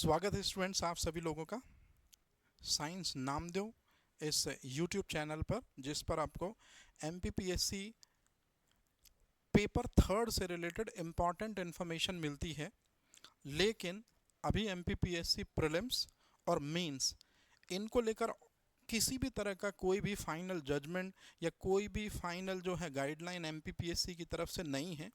स्वागत है स्टूडेंट्स आप सभी लोगों का साइंस नामदेव इस यूट्यूब चैनल पर, जिस पर आपको एमपीपीएससी पेपर थर्ड से रिलेटेड इम्पॉर्टेंट इन्फॉर्मेशन मिलती है। लेकिन अभी एमपीपीएससी प्रीलिम्स और मेंस इनको लेकर किसी भी तरह का कोई भी फाइनल जजमेंट या कोई भी फाइनल जो है गाइडलाइन एमपीपीएससी की तरफ से नहीं है,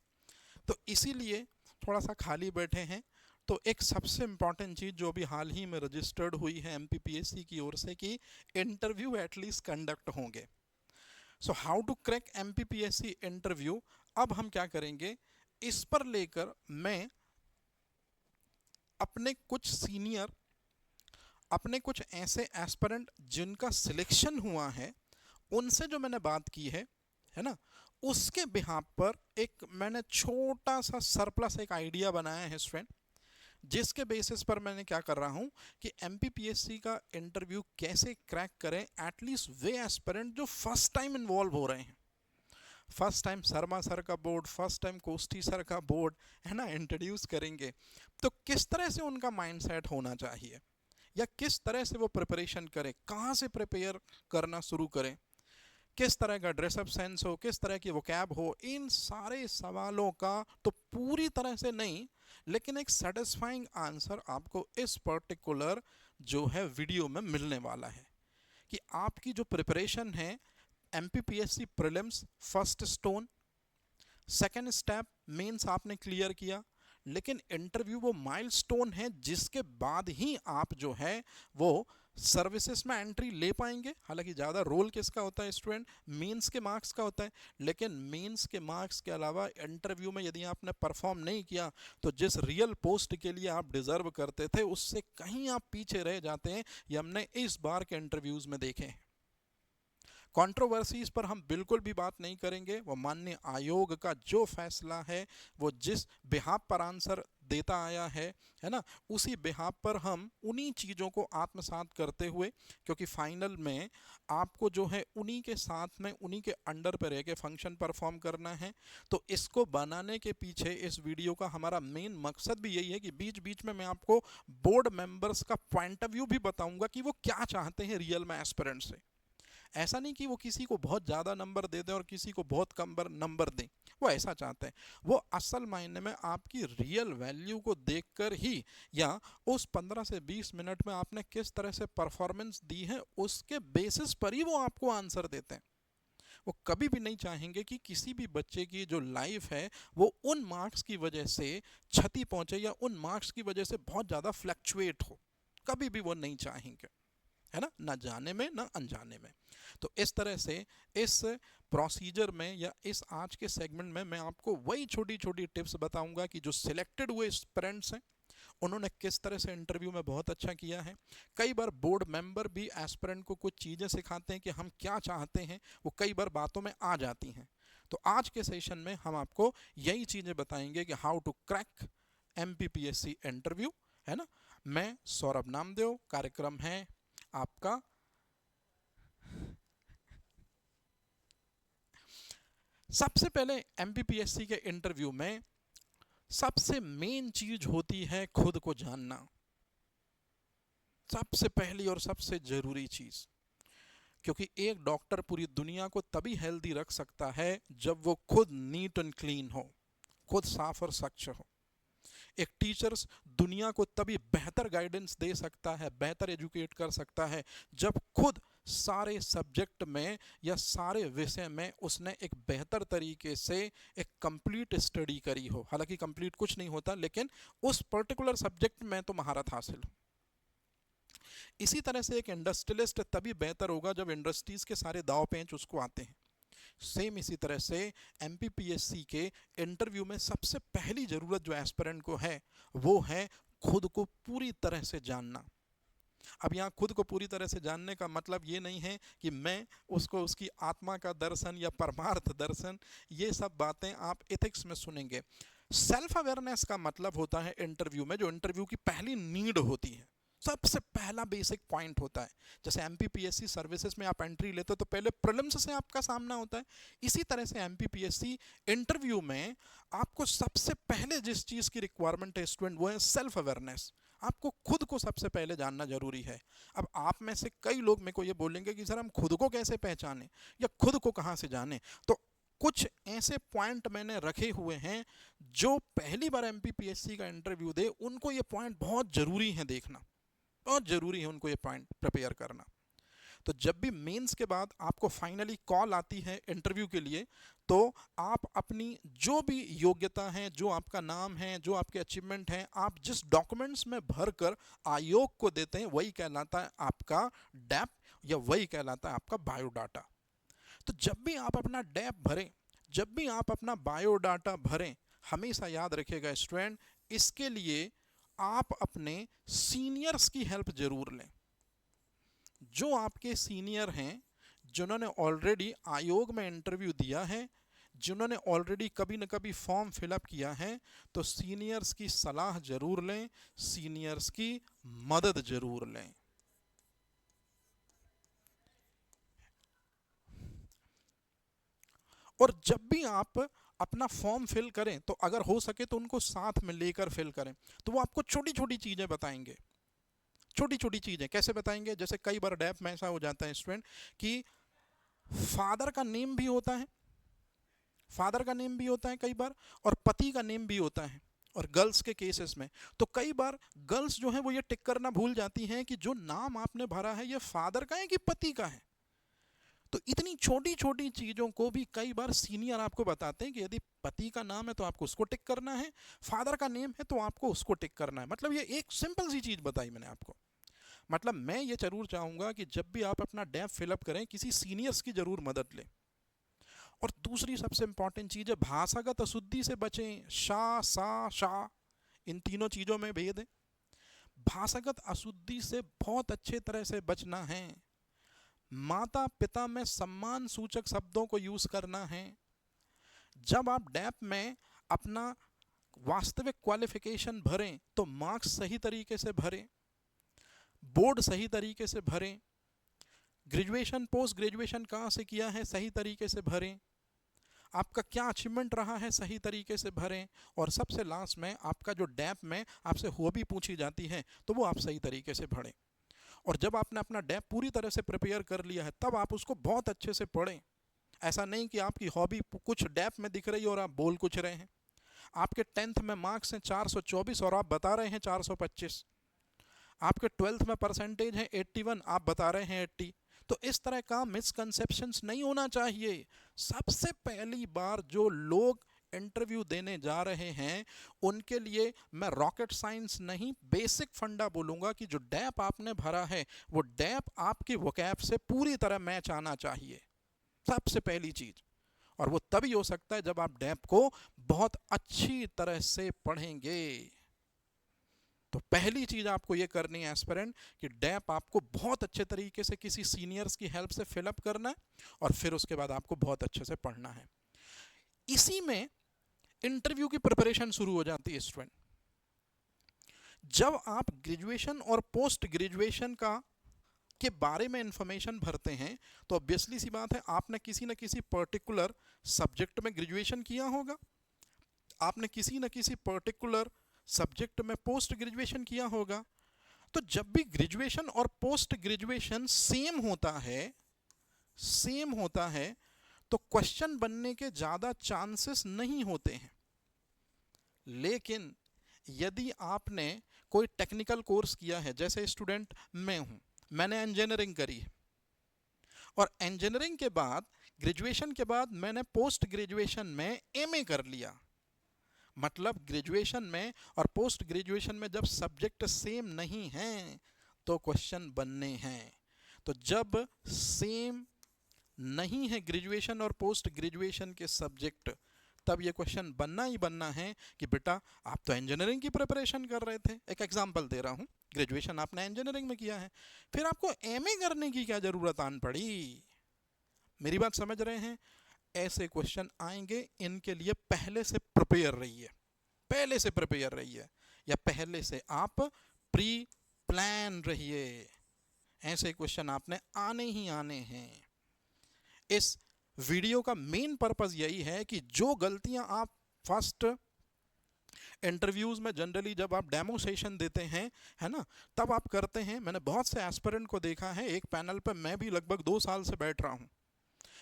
तो इसीलिए थोड़ा सा खाली बैठे हैं। तो एक सबसे इम्पॉर्टेंट चीज़ जो अभी हाल ही में रजिस्टर्ड हुई है एमपीपीएससी की ओर से कि इंटरव्यू एटलीस्ट कंडक्ट होंगे। So how to crack MPPSC interview, अब हम क्या करेंगे इस पर लेकर मैं अपने कुछ सीनियर, अपने कुछ ऐसे एस्पिरेंट जिनका सिलेक्शन हुआ है उनसे जो मैंने बात की है ना, उसके बिहाफ पर एक मैंने छोटा सा सरप्लस एक आइडिया बनाया है स्टूडेंट, जिसके बेसिस पर मैंने क्या कर रहा हूं कि एमपीपीएससी का इंटरव्यू कैसे क्रैक करें एटलीस्ट वे एस्पिरेंट जो फर्स्ट टाइम इन्वॉल्व हो रहे हैं। फर्स्ट टाइम शर्मा सर का board, first time costly sir का बोर्ड है ना इंट्रोड्यूस करेंगे, तो किस तरह से उनका माइंडसेट होना चाहिए या किस तरह से वो प्रिपरेशन करें, कहाँ से प्रिपेयर करना शुरू करें, किस तरह का ड्रेसअप सेंस हो, किस तरह की वोकैब हो, इन सारे सवालों का तो पूरी तरह से नहीं लेकिन एक सेटिस्फाइंग आंसर आपको इस पर्टिकुलर जो है वीडियो में मिलने वाला है कि आपकी जो प्रिपरेशन है MPPSC prelims first stone, second step mains आपने क्लियर किया, लेकिन इंटरव्यू वो माइलस्टोन है जिसके बाद ही आप जो है वो सर्विसेज में एंट्री ले पाएंगे। हालांकि ज़्यादा रोल किसका होता है स्टूडेंट, मेंस के मार्क्स का होता है, लेकिन मेंस के मार्क्स के अलावा इंटरव्यू में यदि आपने परफॉर्म नहीं किया तो जिस रियल पोस्ट के लिए आप डिजर्व करते थे उससे कहीं आप पीछे रह जाते हैं। ये हमने इस बार के इंटरव्यूज में देखे हैं। कंट्रोवर्सीज पर हम बिल्कुल भी बात नहीं करेंगे, वो माननीय आयोग का जो फैसला है, वो जिस बिहाफ पर आंसर देता आया है ना, उसी बिहाफ पर हम उन्हीं चीज़ों को आत्मसात करते हुए, क्योंकि फाइनल में आपको जो है उन्हीं के साथ में उन्हीं के अंडर पर रह के फंक्शन परफॉर्म करना है। तो इसको बनाने के पीछे इस वीडियो का हमारा मेन मकसद भी यही है कि बीच बीच में मैं आपको बोर्ड मेंबर्स का पॉइंट ऑफ व्यू भी बताऊंगा कि वो क्या चाहते हैं रियल में एस्पिरेंट से। ऐसा नहीं कि वो किसी को बहुत ज़्यादा नंबर दे दें और किसी को बहुत कम नंबर दें, वो ऐसा चाहते हैं। वो असल मायने में आपकी रियल वैल्यू को देखकर ही या उस 15 से 20 मिनट में आपने किस तरह से परफॉर्मेंस दी है उसके बेसिस पर ही वो आपको आंसर देते हैं। वो कभी भी नहीं चाहेंगे कि किसी भी बच्चे की जो लाइफ है वो उन मार्क्स की वजह से क्षति पहुंचे या उन मार्क्स की वजह से बहुत ज़्यादा फ्लक्चुएट हो, कभी भी वो नहीं चाहेंगे, है ना, ना जाने में ना अनजाने में। तो इस तरह से इस प्रोसीजर में या इस आज के सेगमेंट में मैं आपको वही छोटी छोटी टिप्स बताऊंगा कि जो सिलेक्टेड हुए एस्पिरेंट्स हैं उन्होंने किस तरह से इंटरव्यू में बहुत अच्छा किया है। कई बार बोर्ड मेंबर भी एस्पिरेंट को कुछ चीज़ें सिखाते हैं कि हम क्या चाहते हैं, वो कई बार बातों में आ जाती हैं। तो आज के सेशन में हम आपको यही चीज़ें बताएंगे कि how to crack MPPSC interview, है ना। मैं सौरभ नामदेव, कार्यक्रम है आपका सबसे पहले एमपीपीएससी के इंटरव्यू में सबसे मेन चीज होती है खुद को जानना, सबसे पहली और सबसे जरूरी चीज। क्योंकि एक डॉक्टर पूरी दुनिया को तभी हेल्दी रख सकता है जब वो खुद नीट एंड क्लीन हो, खुद साफ और स्वच्छ हो। एक टीचर्स दुनिया को तभी बेहतर गाइडेंस दे सकता है, बेहतर एजुकेट कर सकता है जब खुद सारे सब्जेक्ट में या सारे विषय में उसने एक बेहतर तरीके से एक कंप्लीट स्टडी करी हो। हालांकि कंप्लीट कुछ नहीं होता, लेकिन उस पर्टिकुलर सब्जेक्ट में तो महारत हासिल हो। इसी तरह से एक इंडस्ट्रियलिस्ट तभी बेहतर होगा जब इंडस्ट्रीज के सारे दाव पेंच उसको आते हैं। सेम इसी तरह से एमपीपीएससी के इंटरव्यू में सबसे पहली जरूरत जो एस्पिरेंट को है वो है खुद को पूरी तरह से जानना। अब यहाँ खुद को पूरी तरह से जानने का मतलब ये नहीं है कि मैं उसको उसकी आत्मा का दर्शन या परमार्थ दर्शन, ये सब बातें आप एथिक्स में सुनेंगे। सेल्फ अवेयरनेस का मतलब होता है इंटरव्यू में, जो इंटरव्यू की पहली नीड होती है, सबसे पहला बेसिक पॉइंट होता है। जैसे एमपीपीएससी सर्विसेज में आप एंट्री लेते हो तो पहले प्रीलिम्स से आपका सामना होता है, इसी तरह से एमपीपीएससी इंटरव्यू में आपको सबसे पहले जिस चीज़ की रिक्वायरमेंट है स्टूडेंट वो है सेल्फ अवेयरनेस। आपको खुद को सबसे पहले जानना जरूरी है। अब आप में से कई लोग मेरे को ये बोलेंगे कि सर हम खुद को कैसे पहचानें या खुद को कहाँ से जानें। तो कुछ ऐसे पॉइंट मैंने रखे हुए हैं, जो पहली बार एमपीपीएससी का इंटरव्यू दे उनको ये पॉइंट बहुत जरूरी है देखना, बहुत जरूरी है उनको ये पॉइंट प्रिपेयर करना। तो जब भी मेंस के बाद आपको फाइनली कॉल आती है इंटरव्यू के लिए, तो आप अपनी जो भी योग्यता है, जो आपका नाम है, जो आपके अचीवमेंट हैं, आप जिस डॉक्यूमेंट्स में भरकर आयोग को देते हैं वही कहलाता है आपका डैप, या वही कहलाता है आपका बायोडाटा। तो जब भी आप अपना डैप भरें, जब भी आप अपना बायोडाटा भरें, हमेशा याद रखिएगा स्टूडेंट, इसके लिए आप अपने सीनियर्स की हेल्प जरूर लें। जो आपके सीनियर हैं, जिन्होंने ऑलरेडी आयोग में इंटरव्यू दिया है, जिन्होंने ऑलरेडी कभी न कभी फॉर्म फिलअप किया है, तो सीनियर्स की सलाह जरूर लें, सीनियर्स की मदद जरूर लें। और जब भी आप अपना फॉर्म फिल करें, तो अगर हो सके तो उनको साथ में लेकर फिल करें। तो वो आपको छोटी छोटी चीजें बताएंगे, छोटी छोटी चीजें कैसे बताएंगे। जैसे कई बार डैप में ऐसा हो जाता है स्टूडेंट कि फादर का नेम भी होता है, फादर का नेम भी होता है कई बार, और पति का नेम भी होता है। और गर्ल्स के केसेस में तो कई बार गर्ल्स जो है वो ये टिक करना भूल जाती हैं कि जो नाम आपने भरा है ये फादर का है कि पति का है। तो इतनी छोटी छोटी चीजों को भी कई बार सीनियर आपको बताते हैं कि यदि पति का नाम है तो आपको उसको टिक करना है, फादर का नेम है तो आपको उसको टिक करना है। मतलब ये एक सिंपल सी चीज बताई मैंने आपको। मतलब मैं ये जरूर चाहूंगा कि जब भी आप अपना डैप फिलअप करें, किसी सीनियर्स की जरूर मदद लें। और दूसरी सबसे इंपॉर्टेंट चीज है, भाषागत अशुद्धि से बचें। शा, सा, शा, इन तीनों चीजों में भेद है। भाषागत अशुद्धि से बहुत अच्छे तरह से बचना है। माता पिता में सम्मान सूचक शब्दों को यूज करना है। जब आप डैप में अपना वास्तविक क्वालिफिकेशन भरें तो मार्क्स सही तरीके से भरें, बोर्ड सही तरीके से भरें, ग्रेजुएशन पोस्ट ग्रेजुएशन कहाँ से किया है सही तरीके से भरें, आपका क्या अचीवमेंट रहा है सही तरीके से भरें। और सबसे लास्ट में आपका जो डैप में आपसे हॉबी पूछी जाती है तो वो आप सही तरीके से भरें। और जब आपने अपना डैप पूरी तरह से प्रिपेयर कर लिया है तब आप उसको बहुत अच्छे से पढ़ें। ऐसा नहीं कि आपकी हॉबी कुछ डैप में दिख रही है और आप बोल कुछ रहे हैं। आपके 10th में मार्क्स हैं 424 और आप बता रहे हैं 425। आपके 12th में परसेंटेज है 81, आप बता रहे हैं 80। तो इस तरह का मिसकंसेप्शंस नहीं होना चाहिए। सबसे पहली बार जो लोग इंटरव्यू देने जा रहे हैं उनके लिए मैं रॉकेट साइंस नहीं, बेसिक फंडा बोलूंगा कि जो डैप आपने भरा है वो डैप आपकी वोकैब से पूरी तरह मैच आना चाहिए, सबसे पहली चीज। और वो तभी हो सकता है जब आप डैप को बहुत अच्छी तरह से पढ़ेंगे। तो पहली चीज आपको ये करनी है एस्पिरेंट कि डैप आपको बहुत अच्छे तरीके से किसी सीनियर्स की हेल्प से फिलअप करना है, और फिर उसके बाद आपको बहुत अच्छे से पढ़ना है। इसी में इंटरव्यू की प्रिपरेशन शुरू हो जाती है स्टूडेंट। जब आप ग्रेजुएशन और पोस्ट ग्रेजुएशन का के बारे में इंफॉर्मेशन भरते हैं तो ऑब्वियसली सी बात है आपने किसी न किसी पर्टिकुलर सब्जेक्ट में ग्रेजुएशन किया होगा, आपने किसी न किसी पर्टिकुलर सब्जेक्ट में पोस्ट ग्रेजुएशन किया होगा। तो जब भी ग्रेजुएशन और पोस्ट ग्रेजुएशन सेम होता है तो क्वेश्चन बनने के ज़्यादा चांसेस नहीं होते हैं। लेकिन यदि आपने कोई टेक्निकल कोर्स किया है, जैसे स्टूडेंट मैं हूँ, मैंने इंजीनियरिंग करी है, और इंजीनियरिंग के बाद ग्रेजुएशन के बाद मैंने पोस्ट ग्रेजुएशन में एमए कर लिया। मतलब ग्रेजुएशन में और पोस्ट ग्रेजुएशन में जब सब्जेक्ट सेम नहीं हैं तो क्वेश्चन बनने हैं। तो जब सेम नहीं है ग्रेजुएशन और पोस्ट ग्रेजुएशन के सब्जेक्ट, तब ये क्वेश्चन बनना ही बनना है कि बेटा आप तो इंजीनियरिंग की प्रिपरेशन कर रहे थे। एक एग्जांपल दे रहा हूँ, ग्रेजुएशन आपने इंजीनियरिंग में किया है, फिर आपको एमए करने की क्या जरूरत आन पड़ी। मेरी बात समझ रहे हैं? ऐसे क्वेश्चन आएंगे, इनके लिए पहले से प्रिपेयर रहिए, पहले से प्रिपेयर रहिए, या पहले से आप प्री प्लान रहिए। ऐसे क्वेश्चन आपने आने ही आने हैं। इस वीडियो का मेन पर्पस यही है कि जो गलतियां आप फर्स्ट इंटरव्यूज में जनरली जब आप डेमो सेशन देते हैं, है ना, तब आप करते हैं। मैंने बहुत से एस्पिरेंट को देखा है, एक पैनल पर मैं भी लगभग 2 साल से बैठ रहा हूँ,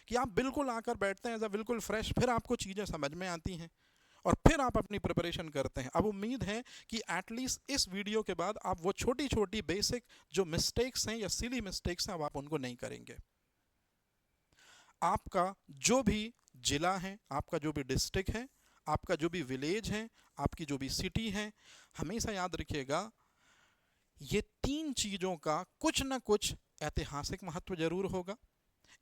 कि आप बिल्कुल आकर बैठते हैं एज अ बिल्कुल फ्रेश, फिर आपको चीज़ें समझ में आती हैं और फिर आप अपनी प्रिपरेशन करते हैं। अब उम्मीद है कि एटलीस्ट इस वीडियो के बाद आप वो छोटी छोटी बेसिक जो मिस्टेक्स हैं या सिली मिस्टेक्स हैं, अब आप उनको नहीं करेंगे। आपका जो भी जिला है, आपका जो भी डिस्ट्रिक्ट है, आपका जो भी विलेज है, आपकी जो भी सिटी है, हमेशा याद रखिएगा ये 3 चीज़ों का कुछ ना कुछ ऐतिहासिक महत्व जरूर होगा।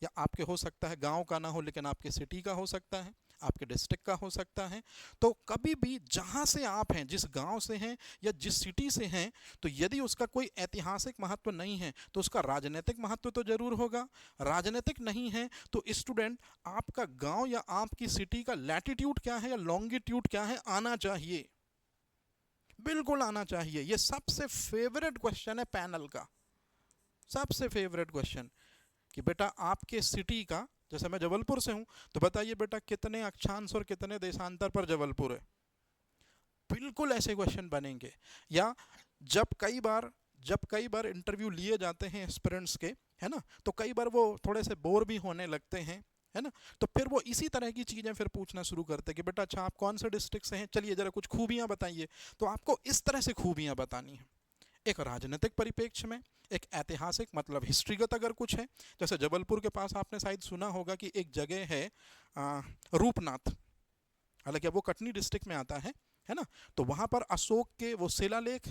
या आपके हो सकता है गांव का ना हो, लेकिन आपके सिटी का हो सकता है, आपके डिस्ट्रिक्ट का हो सकता है। तो कभी भी जहां से आप हैं, जिस गांव से हैं या जिस सिटी से हैं, तो यदि उसका कोई ऐतिहासिक महत्व नहीं है तो उसका राजनीतिक महत्व तो जरूर होगा। राजनीतिक नहीं है तो स्टूडेंट, आपका गांव या आपकी सिटी का लैटिट्यूड क्या है या लॉन्गिट्यूड क्या है, आना चाहिए, बिल्कुल आना चाहिए। ये सबसे फेवरेट क्वेश्चन है पैनल का, सबसे फेवरेट क्वेश्चन, कि बेटा आपके सिटी का, जैसे मैं जबलपुर से हूं, तो बताइए बेटा कितने अक्षांश और कितने देशांतर पर जबलपुर है। बिल्कुल ऐसे क्वेश्चन बनेंगे। या जब कई बार इंटरव्यू लिए जाते हैं एस्पिरेंट्स के, है ना, तो कई बार वो थोड़े से बोर भी होने लगते हैं, है ना, तो फिर वो इसी तरह की चीजें फिर पूछना शुरू करते हैं कि बेटा अच्छा आप कौन से डिस्ट्रिक्ट से हैं, चलिए जरा कुछ खूबियां बताइए। तो आपको इस तरह से खूबियां बतानी है, एक राजनीतिक परिप्रेक्ष्य में, एक ऐतिहासिक मतलब हिस्ट्रीगत अगर कुछ है। जैसे जबलपुर के पास आपने शायद सुना होगा कि एक जगह है रूपनाथ, हालांकि अब वो कटनी डिस्ट्रिक्ट में आता है ना, तो वहां पर अशोक के वो शिलालेख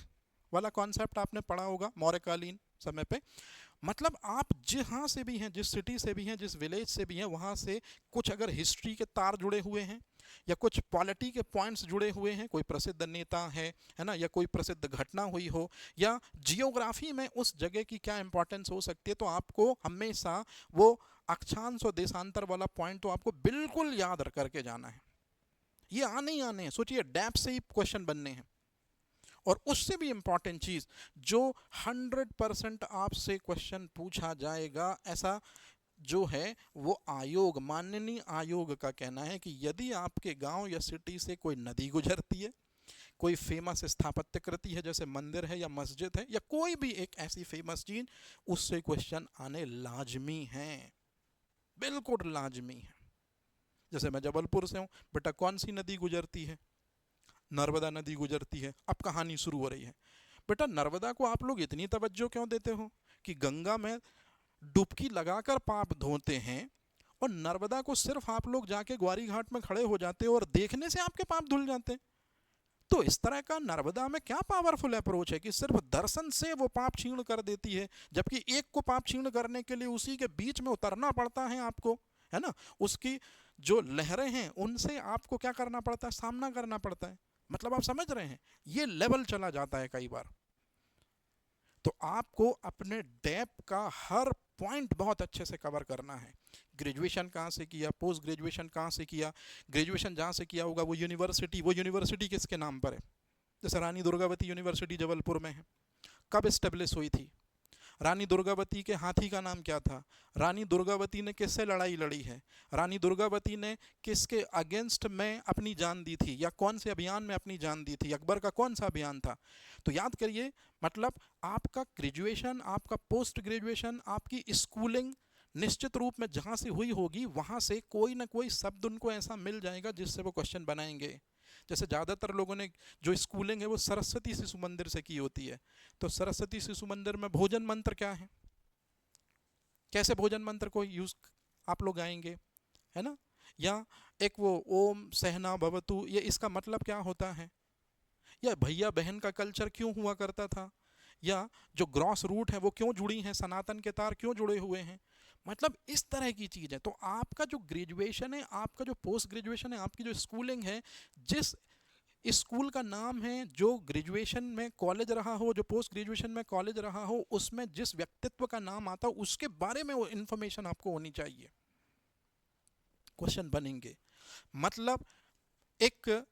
वाला कॉन्सेप्ट आपने पढ़ा होगा मौर्यकालीन समय पे। मतलब आप जहां से भी हैं, जिस सिटी से भी हैं, जिस विलेज से भी हैं, वहां से कुछ अगर हिस्ट्री के तार जुड़े हुए हैं या कुछ पॉलिटी के पॉइंट्स जुड़े हुए हैं, कोई प्रसिद्ध नेता है ना, या कोई प्रसिद्ध घटना हुई हो, या जियोग्राफी में उस जगह की क्या इंपॉर्टेंस हो सकती है, तो आपको हमेशा वो अक्षांश और देशांतर वाला पॉइंट तो आपको बिल्कुल याद करके जाना है। ये आने ही आने हैं, सोचिए डैप से ही क्वेश्चन बनने हैं। और उससे भी इंपॉर्टेंट चीज जो 100% आपसे क्वेश्चन पूछा जाएगा, ऐसा जो है वो आयोग, माननीय आयोग का कहना है कि यदि आपके गांव या सिटी से कोई नदी गुजरती है, कोई फेमस स्थापत्य कृति है जैसे मंदिर है या मस्जिद है या कोई भी एक ऐसी फेमस चीज, उससे क्वेश्चन आने लाजमी हैं, बिल्कुल लाजमी है। जैसे मैं जबलपुर से हूं, बेटा कौन सी नदी गुजरती है, नर्मदा नदी गुजरती है। अब कहानी शुरू हो रही है, बेटा नर्मदा को आप लोग इतनी तवज्जो क्यों देते हो कि गंगा में डुबकी लगाकर पाप धोते हैं, और नर्मदा को सिर्फ आप लोग जाके ग्वारी घाट में खड़े हो जाते हो और देखने से आपके पाप धुल जाते हैं। तो इस तरह का नर्मदा में क्या पावरफुल अप्रोच है कि सिर्फ दर्शन से वो पाप क्षीण कर देती है, जबकि एक को पाप क्षीण करने के लिए उसी के बीच में उतरना पड़ता है आपको, है ना, उसकी जो लहरें हैं उनसे आपको क्या करना पड़ता है, सामना करना पड़ता है। मतलब आप समझ रहे हैं, ये लेवल चला जाता है कई बार। तो आपको अपने डेप का हर पॉइंट बहुत अच्छे से कवर करना है। ग्रेजुएशन कहाँ से किया, पोस्ट ग्रेजुएशन कहाँ से किया, ग्रेजुएशन जहाँ से किया होगा वो यूनिवर्सिटी किसके नाम पर है। जैसे रानी दुर्गावती यूनिवर्सिटी जबलपुर में है, कब इस्टेब्लिश हुई थी, रानी दुर्गावती के हाथी का नाम क्या था, रानी दुर्गावती ने किससे लड़ाई लड़ी है, रानी दुर्गावती ने किसके अगेंस्ट में अपनी जान दी थी या कौन से अभियान में अपनी जान दी थी, अकबर का कौन सा अभियान था। तो याद करिए, मतलब आपका ग्रेजुएशन, आपका पोस्ट ग्रेजुएशन, आपकी स्कूलिंग निश्चित रूप में जहाँ से हुई होगी वहाँ से कोई ना कोई शब्द उनको ऐसा मिल जाएगा जिससे वो क्वेश्चन बनाएंगे। जैसे ज़्यादातर लोगों ने जो स्कूलिंग है वो सरस्वती शिशु मंदिर से की होती है, तो सरस्वती शिशु मंदिर में भोजन मंत्र क्या है, कैसे भोजन मंत्र को यूज आप लोग गाएंगे, है ना, या एक वो ओम सहना भवतु, ये इसका मतलब क्या होता है, या भैया बहन का कल्चर क्यों हुआ करता था, या जो ग्रॉस रूट है वो क्यों जुड़ी हैं, सनातन के तार क्यों जुड़े हुए हैं। मतलब इस तरह की चीज़ है। तो आपका जो ग्रेजुएशन है, आपका जो पोस्ट ग्रेजुएशन है, आपकी जो स्कूलिंग है, जिस स्कूल का नाम है, जो ग्रेजुएशन में कॉलेज रहा हो, जो पोस्ट ग्रेजुएशन में कॉलेज रहा हो, उसमें जिस व्यक्तित्व का नाम आता हो उसके बारे में वो इन्फॉर्मेशन आपको होनी चाहिए। क्वेश्चन बनेंगे। मतलब एक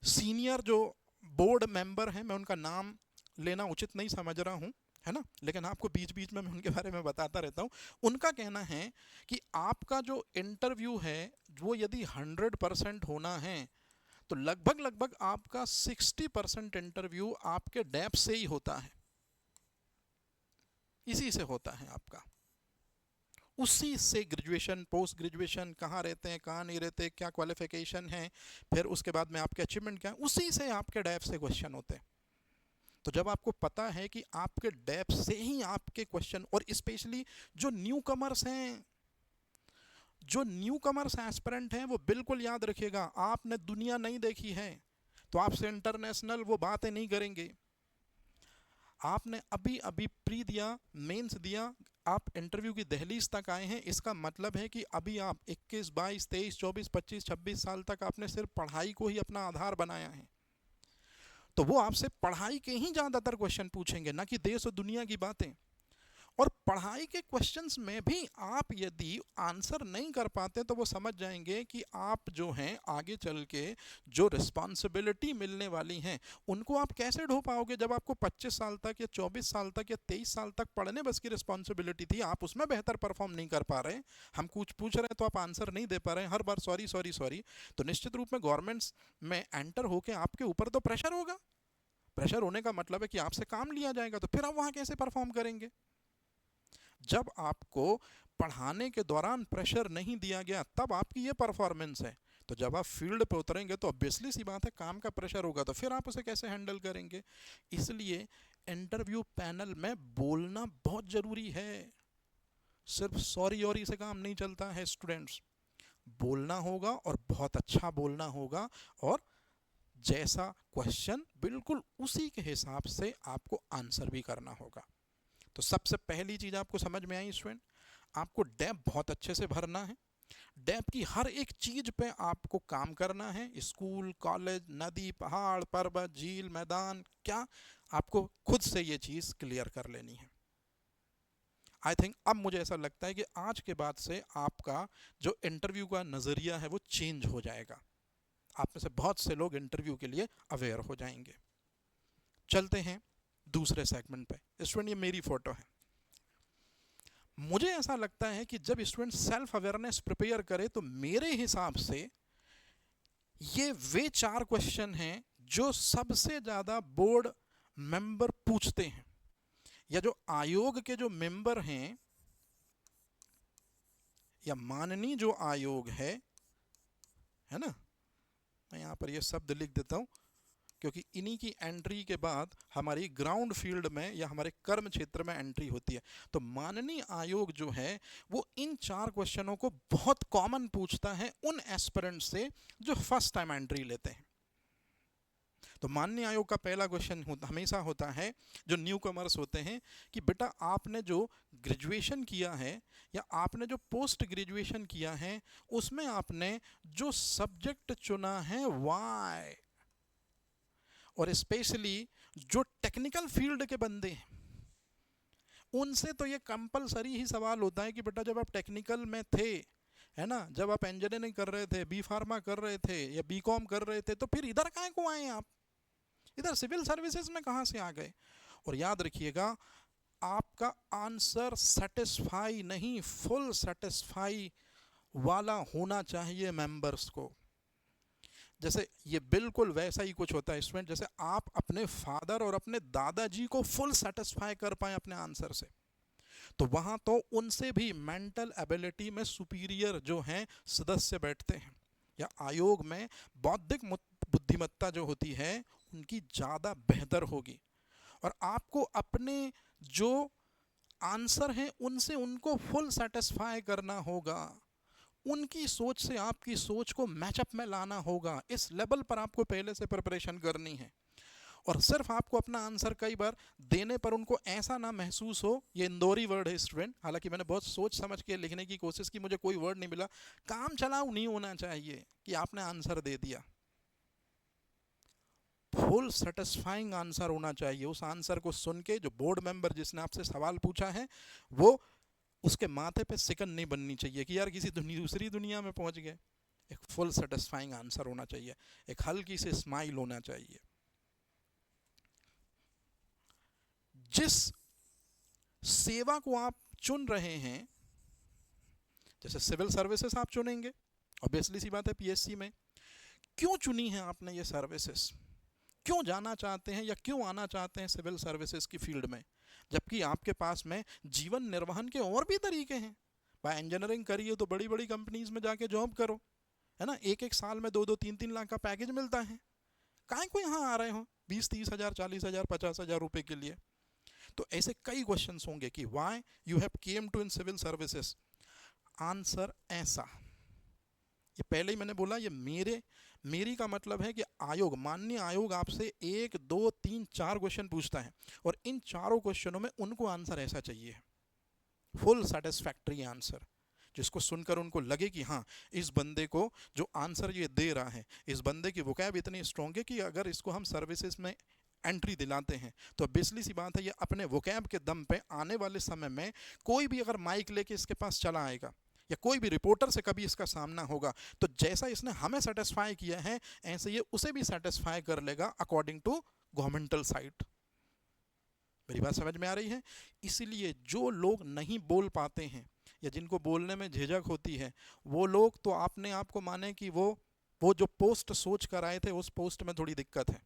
सीनियर जो बोर्ड मेंबर हैं, मैं उनका नाम लेना उचित नहीं समझ रहा हूं, है ना, लेकिन आपको बीच बीच में मैं उनके बारे में बताता रहता हूं। उनका कहना है कि आपका जो इंटरव्यू है वो यदि 100% होना है तो लगभग लगभग आपका 60% इंटरव्यू आपके डेप्थ से ही होता है, इसी से होता है आपका। उसी से ग्रेजुएशन, पोस्ट ग्रेजुएशन, कहाँ रहते हैं, कहाँ नहीं रहते, क्या क्वालिफिकेशन है, फिर उसके बाद में आपके अचीवमेंट क्या है, उसी से आपके डेप्थ से क्वेश्चन होते हैं। तो जब आपको पता है कि आपके डेप्थ से ही आपके क्वेश्चन, और स्पेशली जो न्यू कमर्स हैं, जो न्यू कमर्स एस्पिरेंट हैं, वो बिल्कुल याद रखिएगा, आपने दुनिया नहीं देखी है तो आपसे इंटरनेशनल वो बातें नहीं करेंगे। आपने अभी अभी प्री दिया, मेंस दिया, आप इंटरव्यू की दहलीज तक आए हैं, इसका मतलब है कि अभी आप 21, 22, 23, 24, 25, 26 साल तक आपने सिर्फ पढ़ाई को ही अपना आधार बनाया है। तो वो आपसे पढ़ाई के ही ज़्यादातर क्वेश्चन पूछेंगे, ना कि देश और दुनिया की बातें। और पढ़ाई के क्वेश्चंस में भी आप यदि आंसर नहीं कर पाते तो वो समझ जाएंगे कि आप जो हैं आगे चल के जो रिस्पॉन्सिबिलिटी मिलने वाली हैं उनको आप कैसे ढो पाओगे। जब आपको 25 साल तक या 24 साल तक या 23 साल तक पढ़ने बस की रिस्पॉन्सिबिलिटी थी, आप उसमें बेहतर परफॉर्म नहीं कर पा रहे, हम कुछ पूछ रहे हैं तो आप आंसर नहीं दे पा रहे हैं, हर बार सॉरी सॉरी सॉरी, तो निश्चित रूप में गवर्नमेंट्स में एंटर होकर आपके ऊपर तो प्रेशर होगा। प्रेशर होने का मतलब है कि आपसे काम लिया जाएगा, तो फिर आप वहाँ कैसे परफॉर्म करेंगे। जब आपको पढ़ाने के दौरान प्रेशर नहीं दिया गया तब आपकी ये परफॉर्मेंस है। तो जब आप फील्ड पे उतरेंगे तो ऑब्वियसली सी बात है काम का प्रेशर होगा, तो फिर आप उसे कैसे हैंडल करेंगे। इसलिए इंटरव्यू पैनल में बोलना बहुत जरूरी है। सिर्फ सॉरी और से काम नहीं चलता है स्टूडेंट्स, बोलना होगा और बहुत अच्छा बोलना होगा, और जैसा क्वेश्चन बिल्कुल उसी के हिसाब से आपको आंसर भी करना होगा। तो सबसे पहली चीज आपको समझ में आई स्टूडेंट, आपको डेप्थ बहुत अच्छे से भरना है। डेप्थ की हर एक चीज पे आपको काम करना है, स्कूल, कॉलेज, नदी, पहाड़, पर्वत, झील, मैदान, क्या आपको खुद से ये चीज क्लियर कर लेनी है। आई थिंक अब मुझे ऐसा लगता है कि आज के बाद से आपका जो इंटरव्यू का नजरिया है वो चेंज हो जाएगा। आप में से बहुत से लोग इंटरव्यू के लिए अवेयर हो जाएंगे। चलते हैं दूसरे सेगमेंट पे। स्टूडेंट ये मेरी फोटो है। मुझे ऐसा लगता है कि जब स्टूडेंट सेल्फ अवेयरनेस प्रिपेयर करे तो मेरे हिसाब से ये वे 4 क्वेश्चन हैं जो सबसे ज्यादा बोर्ड मेंबर पूछते हैं, या जो आयोग के जो मेंबर हैं, या माननीय जो आयोग है ना, मैं यहां पर ये शब्द लिख देता हूं क्योंकि इन्हीं की एंट्री के बाद हमारी ग्राउंड फील्ड में या हमारे कर्म क्षेत्र में एंट्री होती है। तो माननीय आयोग जो है वो इन 4 क्वेश्चनों को बहुत कॉमन पूछता है उन एस्पिरेंट से जो फर्स्ट टाइम एंट्री लेते हैं। तो माननीय आयोग का पहला क्वेश्चन हमेशा होता है जो न्यू कमर्स होते हैं कि बेटा आपने जो ग्रेजुएशन किया है या आपने जो पोस्ट ग्रेजुएशन किया है उसमें आपने जो सब्जेक्ट चुना है वाई, और स्पेशली जो टेक्निकल फील्ड के बंदे हैं उनसे तो ये कंपलसरी ही सवाल होता है कि बेटा जब आप टेक्निकल में थे, है ना, जब आप इंजीनियरिंग कर रहे थे, बी फार्मा कर रहे थे या बी कॉम कर रहे थे, तो फिर इधर काहे को आए आप, इधर सिविल सर्विसेज में कहाँ से आ गए। और याद रखिएगा आपका आंसर सेटिस्फाई नहीं, फुल सेटिस्फाई वाला होना चाहिए मेंबर्स को। जैसे ये बिल्कुल वैसा ही कुछ होता है स्टूडेंट, जैसे आप अपने फादर और अपने दादाजी को फुल सेटिस्फाई कर पाए अपने आंसर से, तो वहां तो उनसे भी मेंटल एबिलिटी में सुपीरियर जो हैं सदस्य बैठते हैं, या आयोग में बौद्धिक बुद्धिमत्ता जो होती है उनकी ज़्यादा बेहतर होगी। और आपको अपने जो आंसर हैं उनसे उनको फुल सेटिस्फाई करना होगा, उनकी सोच से आपकी सोच को मैचअप में लाना होगा। इस लेवल पर आपको पहले से प्रिपरेशन करनी है। और सिर्फ आपको अपना आंसर कई बार देने पर उनको ऐसा ना महसूस हो, ये इंदौरी वर्ड है स्टूडेंट, हालांकि मैंने बहुत सोच समझ के लिखने की कोशिश की, मुझे कोई वर्ड नहीं मिला, काम चलाऊ नहीं होना चाहिए कि आपने आंसर दे दिया। फुल सेटिस्फाइंग आंसर होना चाहिए। उस आंसर को सुन के जो बोर्ड मेंबर जिसने आपसे सवाल पूछा है वो उसके माथे पे सिकन नहीं बननी चाहिए कि यार किसी दूसरी दुनिया में पहुंच गए। एक फुल सेटिस्फाइंग आंसर होना चाहिए, एक हल्की सी स्माइल होना चाहिए। जिस सेवा को आप चुन रहे हैं, जैसे सिविल सर्विसेज आप चुनेंगे, ऑब्वियसली सी बात है पीएससी में क्यों चुनी है आपने ये सर्विसेज, क्यों जाना चाहते हैं या क्यों आना चाहते हैं सिविल सर्विसेज की फील्ड में, जबकि आपके पास में जीवन निर्वहन के और भी तरीके हैं। भाई इंजीनियरिंग करिए तो बड़ी बड़ी कंपनीज में जाके जॉब करो, है ना, एक एक साल में 2-2, 3-3 लाख का पैकेज मिलता है। काहे को यहाँ आ रहे हो 20-30 हज़ार 40 हज़ार 50 हज़ार रुपए के लिए। तो ऐसे कई क्वेश्चंस होंगे कि why you have came to in civil services. Answer ऐसा, ये पहले ही मैंने बोला, ये मेरी का मतलब है कि आयोग, माननीय आयोग आपसे 1-2-3-4 क्वेश्चन पूछता है और इन चारों क्वेश्चनों में उनको आंसर ऐसा चाहिए, फुल सेटिस्फैक्ट्री आंसर, जिसको सुनकर उनको लगे कि हाँ, इस बंदे को जो आंसर ये दे रहा है, इस बंदे की वोकैब इतनी स्ट्रॉन्ग है कि अगर इसको हम सर्विसेज में एंट्री दिलाते हैं तो बेसिकली सी बात है, ये अपने वोकैब के दम पे आने वाले समय में कोई भी अगर माइक लेके इसके पास चला आएगा या कोई भी रिपोर्टर से कभी इसका सामना होगा, तो जैसा इसने हमें सेटिस्फाई किया है ऐसे ये उसे भी सेटिस्फाई कर लेगा अकॉर्डिंग टू गवर्नमेंटल साइट। मेरी बात समझ में आ रही है? इसीलिए जो लोग नहीं बोल पाते हैं या जिनको बोलने में झिझक होती है, वो लोग तो आपने आपको माने कि वो जो पोस्ट सोच कर आए थे उस पोस्ट में थोड़ी दिक्कत है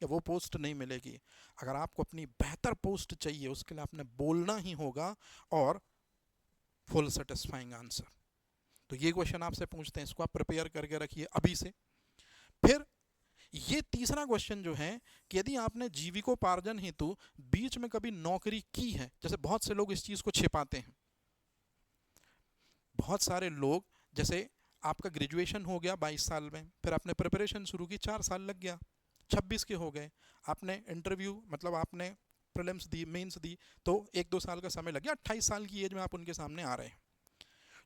या वो पोस्ट नहीं मिलेगी। अगर आपको अपनी बेहतर पोस्ट चाहिए उसके लिए आपने बोलना ही होगा और फुल सेटिस्फाइंग आंसर। तो ये क्वेश्चन आपसे पूछते हैं, इसको आप प्रिपेयर करके रखिए अभी से। फिर ये तीसरा क्वेश्चन जो है कि यदि आपने जीविकोपार्जन हेतु बीच में कभी नौकरी की है, जैसे बहुत से लोग इस चीज को छिपाते हैं, बहुत सारे लोग, जैसे आपका ग्रेजुएशन हो गया 22 साल में, फिर आपने प्रिपरेशन शुरू की 4 साल लग गया, 26 के हो गए, आपने इंटरव्यू मतलब आपने प्रीलिम्स दी, मेंस दी, तो 1-2 साल का समय लग गया, 28 साल की एज में आप उनके सामने आ रहे हैं।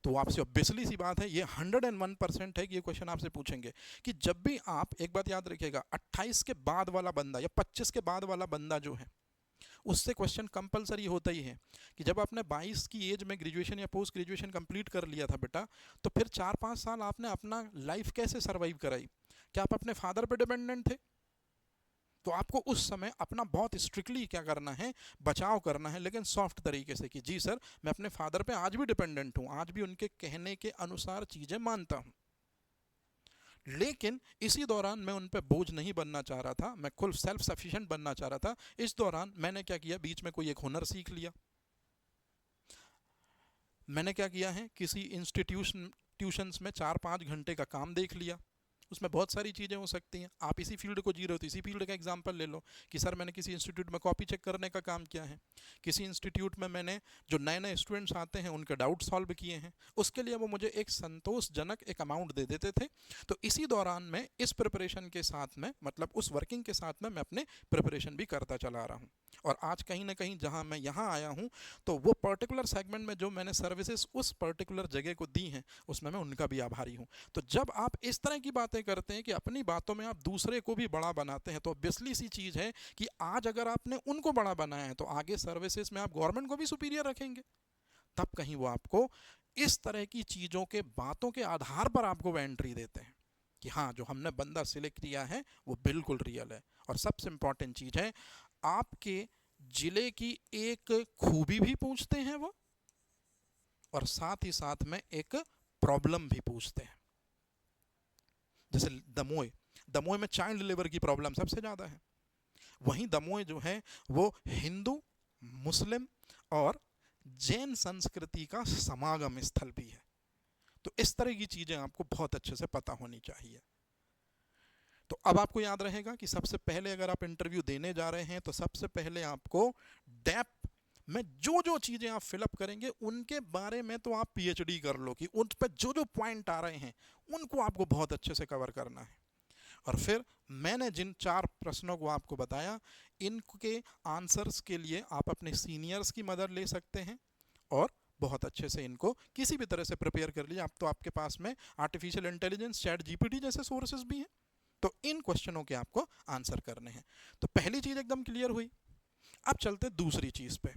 तो आपसे ऑब्वियसली सी बात है, ये 101% है कि ये क्वेश्चन आपसे पूछेंगे कि जब भी आप, एक बात याद रखिएगा, 28 के बाद वाला बंदा या 25 के बाद वाला बंदा जो है उससे क्वेश्चन कंपलसरी होता ही है कि जब आपने 22 की एज में ग्रेजुएशन या पोस्ट ग्रेजुएशन कंप्लीट कर लिया था बेटा, तो फिर 4-5 साल आपने अपना लाइफ कैसे सर्वाइव कराई? क्या आप अपने फादर पे डिपेंडेंट थे? तो आपको उस समय अपना बहुत स्ट्रिक्टली क्या करना है, बचाव करना है, लेकिन सॉफ्ट तरीके से कि जी सर मैं अपने फादर पे आज भी डिपेंडेंट हूं, आज भी उनके कहने के अनुसार चीजें मानता हूं, लेकिन इसी दौरान मैं उन पे बोझ नहीं बनना चाह रहा था, मैं खुद सेल्फ सफिशिएंट बनना चाह रहा था। इस दौरान मैंने क्या किया, बीच में कोई एक हुनर सीख लिया, मैंने क्या किया है, किसी ट्यूशन्स में 4-5 घंटे का काम देख लिया। उसमें बहुत सारी चीज़ें हो सकती हैं, आप इसी फील्ड को जी रहे हो तो इसी फील्ड का एग्जांपल ले लो कि सर मैंने किसी इंस्टीट्यूट में कॉपी चेक करने का काम किया है, किसी इंस्टीट्यूट में मैंने जो नए नए स्टूडेंट्स आते हैं उनके डाउट सॉल्व किए हैं, उसके लिए वो मुझे एक संतोषजनक एक अमाउंट दे देते थे। तो इसी दौरान मैं इस प्रिपरेशन के साथ में, मतलब उस वर्किंग के साथ में मैं अपने प्रिपरेशन भी करता चला रहा हूँ। और आज कहीं ना कहीं जहाँ मैं यहाँ आया हूँ, तो वो पर्टिकुलर सेगमेंट में जो मैंने सर्विसेज उस पर्टिकुलर जगह को दी हैं उसमें मैं उनका भी आभारी हूँ। तो जब आप इस तरह की बातें करते हैं कि अपनी बातों में आप दूसरे को भी बड़ा बनाते हैं, तो ऑब्वियसली सी चीज़ है कि आज अगर आपने उनको बड़ा बनाया है तो आगे सर्विसेज में आप गवर्नमेंट को भी सुपीरियर रखेंगे, तब कहीं वो आपको इस तरह की चीज़ों के बातों के आधार पर आपको वो एंट्री देते हैं कि हाँ जो हमने बंदा सिलेक्ट किया है वो बिल्कुल रियल है। और सबसे इंपॉर्टेंट चीज़ है, आपके जिले की एक खूबी भी पूछते हैं वो, और साथ ही साथ में एक प्रॉब्लम भी पूछते हैं। जैसे दमोह में चाइल्ड लेबर की प्रॉब्लम सबसे ज़्यादा है, वहीं दमोह जो है वो हिंदू, मुस्लिम और जैन संस्कृति का समागम स्थल भी है। तो इस तरह की चीज़ें आपको बहुत अच्छे से पता होनी चाहिए। तो अब आपको याद रहेगा कि सबसे पहले अगर आप इंटरव्यू देने जा रहे हैं तो सबसे पहले आपको डेप्थ में जो जो चीज़ें आप फिलअप करेंगे उनके बारे में तो आप पीएचडी कर लो कि उन पर जो जो पॉइंट आ रहे हैं उनको आपको बहुत अच्छे से कवर करना है। और फिर मैंने जिन 4 प्रश्नों को आपको बताया, इनके आंसर्स के लिए आप अपने सीनियर्स की मदद ले सकते हैं और बहुत अच्छे से इनको किसी भी तरह से प्रिपेयर कर लीजिए। अब तो आपके पास में आर्टिफिशियल इंटेलिजेंस, चैट जीपीटी जैसे सोर्सेज भी हैं, तो इन क्वेश्चनों के आपको आंसर करने हैं। तो पहली चीज़ एकदम क्लियर हुई। अब चलते दूसरी चीज़ पे।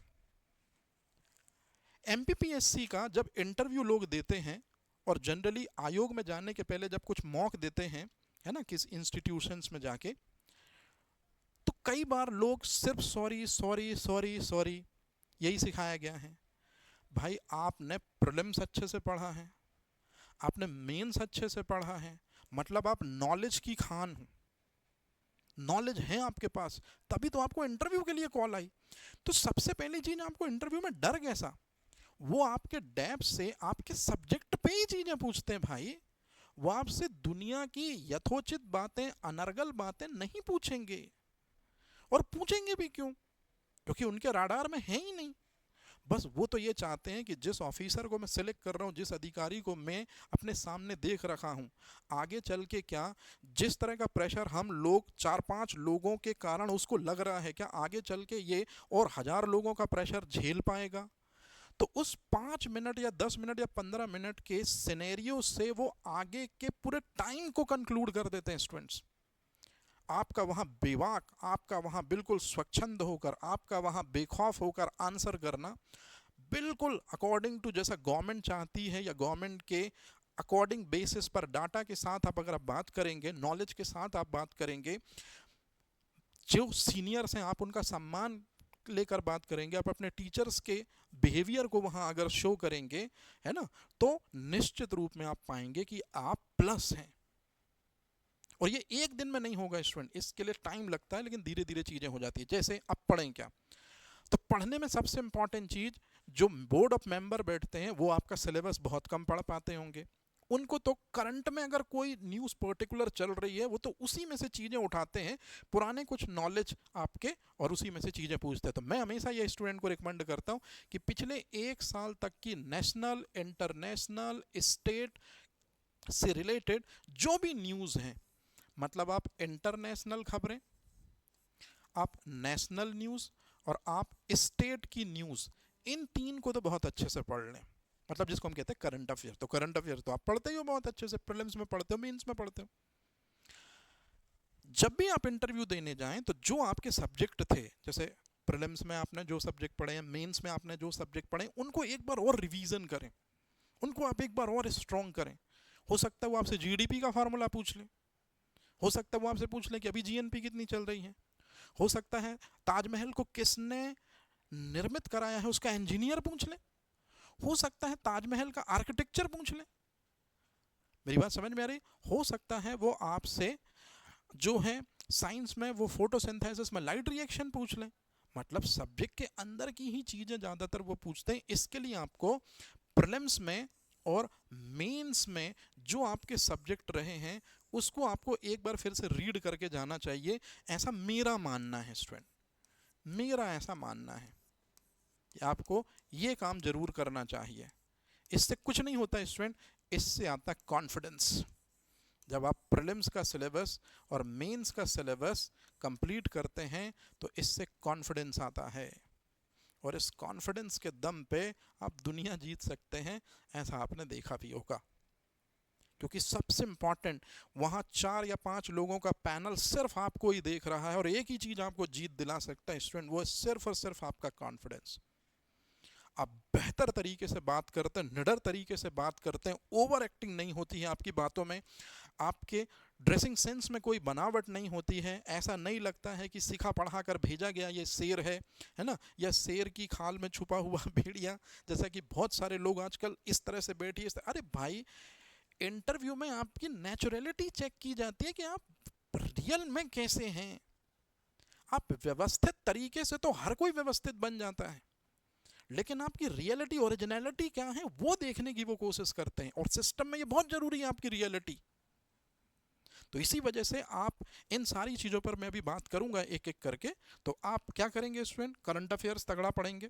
एमपीपीएससी का जब इंटरव्यू लोग देते हैं और जनरली आयोग में जाने के पहले जब कुछ मॉक देते हैं, है ना, किस इंस्टीट्यूशंस में जाके, तो कई बार लोग सिर्फ सॉरी सॉरी सॉरी सॉरी यही सिखाया गया है। भाई आपने प्रीलिम्स अच्छे से पढ़ा है, आपने मेंस अच्छे से पढ़ा है, मतलब आप नॉलेज की खान हो, नॉलेज है आपके पास, तभी तो आपको इंटरव्यू के लिए कॉल आई। तो सबसे पहली चीज, आपको इंटरव्यू में डर कैसा, वो आपके डेप्थ से आपके सब्जेक्ट पे ही चीजें पूछते हैं भाई। वो आपसे दुनिया की यथोचित बातें, अनर्गल बातें नहीं पूछेंगे। और पूछेंगे भी क्यों? क्योंकि उनके राडार में है ही नहीं। बस वो तो ये चाहते हैं कि जिस ऑफिसर को मैं सिलेक्ट कर रहा हूँ, जिस अधिकारी को मैं अपने सामने देख रखा हूँ, आगे चल के क्या, जिस तरह का प्रेशर हम लोग 4-5 लोगों के कारण उसको लग रहा है, क्या आगे चल के ये और 1000 लोगों का प्रेशर झेल पाएगा? तो उस 5 मिनट या 10 मिनट या 15 मिनट के सिनेरियो से वो आगे के पूरे टाइम को कंक्लूड कर देते हैं स्टूडेंट्स। आपका वहां बेवाक, आपका वहां बिल्कुल स्वच्छंद होकर, आपका वहां बेखौफ होकर आंसर करना, बिल्कुल अकॉर्डिंग टू जैसा गवर्नमेंट चाहती है या गवर्नमेंट के अकॉर्डिंग बेसिस पर डाटा के साथ आप अगर आप बात करेंगे, नॉलेज के साथ आप बात करेंगे, जो सीनियर्स हैं आप उनका सम्मान लेकर बात करेंगे, आप अपने टीचर्स के बिहेवियर को वहां अगर शो करेंगे, है ना, तो निश्चित रूप में आप पाएंगे कि आप प्लस हैं। और ये एक दिन में नहीं होगा स्टूडेंट, इसके लिए टाइम लगता है, लेकिन धीरे धीरे चीजें हो जाती है। जैसे अब पढ़ें क्या, तो पढ़ने में सबसे इंपॉर्टेंट चीज, जो बोर्ड ऑफ मेंबर बैठते हैं वो आपका सिलेबस बहुत कम पढ़ पाते होंगे। उनको तो करंट में अगर कोई न्यूज़ पर्टिकुलर चल रही है, वो तो उसी में से चीज़ें उठाते हैं, पुराने कुछ नॉलेज आपके, और उसी में से चीज़ें पूछते हैं। तो मैं हमेशा ये स्टूडेंट को रिकमेंड करता हूँ कि पिछले 1 साल तक की नेशनल, इंटरनेशनल, स्टेट से रिलेटेड जो भी न्यूज़ हैं, मतलब आप इंटरनेशनल खबरें, आप नेशनल न्यूज़, और आप स्टेट की न्यूज़, इन 3 को तो बहुत अच्छे से पढ़ लें। मतलब जिसको हम कहते हैं करंट अफेयर। तो करंट अफेयर तो आप पढ़ते ही हो बहुत अच्छे से, प्रीलिम्स में पढ़ते हो, मेंस में पढ़ते हो। जब भी आप इंटरव्यू देने जाएं तो जो आपके सब्जेक्ट थे, जैसे प्रीलिम्स में आपने जो सब्जेक्ट पढ़े हैं, मेंस में आपने जो सब्जेक्ट पढ़े, उनको एक बार और रिवीजन करें, उनको आप एक बार और स्ट्रॉन्ग करें। हो सकता है वो आपसे जीडीपी का फॉर्मूला पूछ ले, हो सकता है वो आपसे पूछ ले कि अभी जीएनपी कितनी चल रही है, हो सकता है ताजमहल को किसने निर्मित कराया है उसका इंजीनियर पूछ ले, हो सकता है ताजमहल का आर्किटेक्चर पूछ ले। मेरी बात समझ में आ रही? हो सकता है वो आपसे जो है साइंस में वो फोटोसिंथेसिस में लाइट रिएक्शन पूछ लें। मतलब सब्जेक्ट के अंदर की ही चीजें ज्यादातर वो पूछते हैं। इसके लिए आपको प्रीलिम्स में और मेंस में जो आपके सब्जेक्ट रहे हैं उसको आपको एक बार फिर से रीड करके जाना चाहिए, ऐसा मेरा मानना है स्टूडेंट, मेरा ऐसा मानना है कि आपको ये काम जरूर करना चाहिए। इससे कुछ नहीं होता स्टूडेंट, इससे आता कॉन्फिडेंस। जब आप प्रीलिम्स का सिलेबस और मेंस का सिलेबस कंप्लीट करते हैं तो इससे कॉन्फिडेंस आता है, और इस कॉन्फिडेंस के दम पे आप दुनिया जीत सकते हैं, ऐसा आपने देखा भी होगा। क्योंकि सबसे इंपॉर्टेंट, वहां 4 या 5 लोगों का पैनल सिर्फ आपको ही देख रहा है, और एक ही चीज आपको जीत दिला सकता है स्टूडेंट, वो है सिर्फ और सिर्फ आपका कॉन्फिडेंस। आप बेहतर तरीके से बात करते हैं, निडर तरीके से बात करते हैं, ओवर एक्टिंग नहीं होती है आपकी बातों में, आपके ड्रेसिंग सेंस में कोई बनावट नहीं होती है, ऐसा नहीं लगता है कि सिखा पढ़ा कर भेजा गया ये शेर है ना, या शेर की खाल में छुपा हुआ भेड़िया, जैसा कि बहुत सारे लोग आजकल इस तरह से बैठिए। अरे भाई, इंटरव्यू में आपकी नेचुरलिटी चेक की जाती है कि आप रियल में कैसे हैं। आप व्यवस्थित तरीके से तो हर कोई व्यवस्थित बन जाता है, लेकिन आपकी रियलिटी, ओरिजिनलिटी क्या है वो देखने की वो कोशिश करते हैं, और सिस्टम में ये बहुत जरूरी है आपकी रियलिटी। तो इसी वजह से आप इन सारी चीज़ों पर मैं अभी बात करूंगा एक एक करके। तो आप क्या करेंगे स्टूडेंट, करंट अफेयर्स तगड़ा पढ़ेंगे,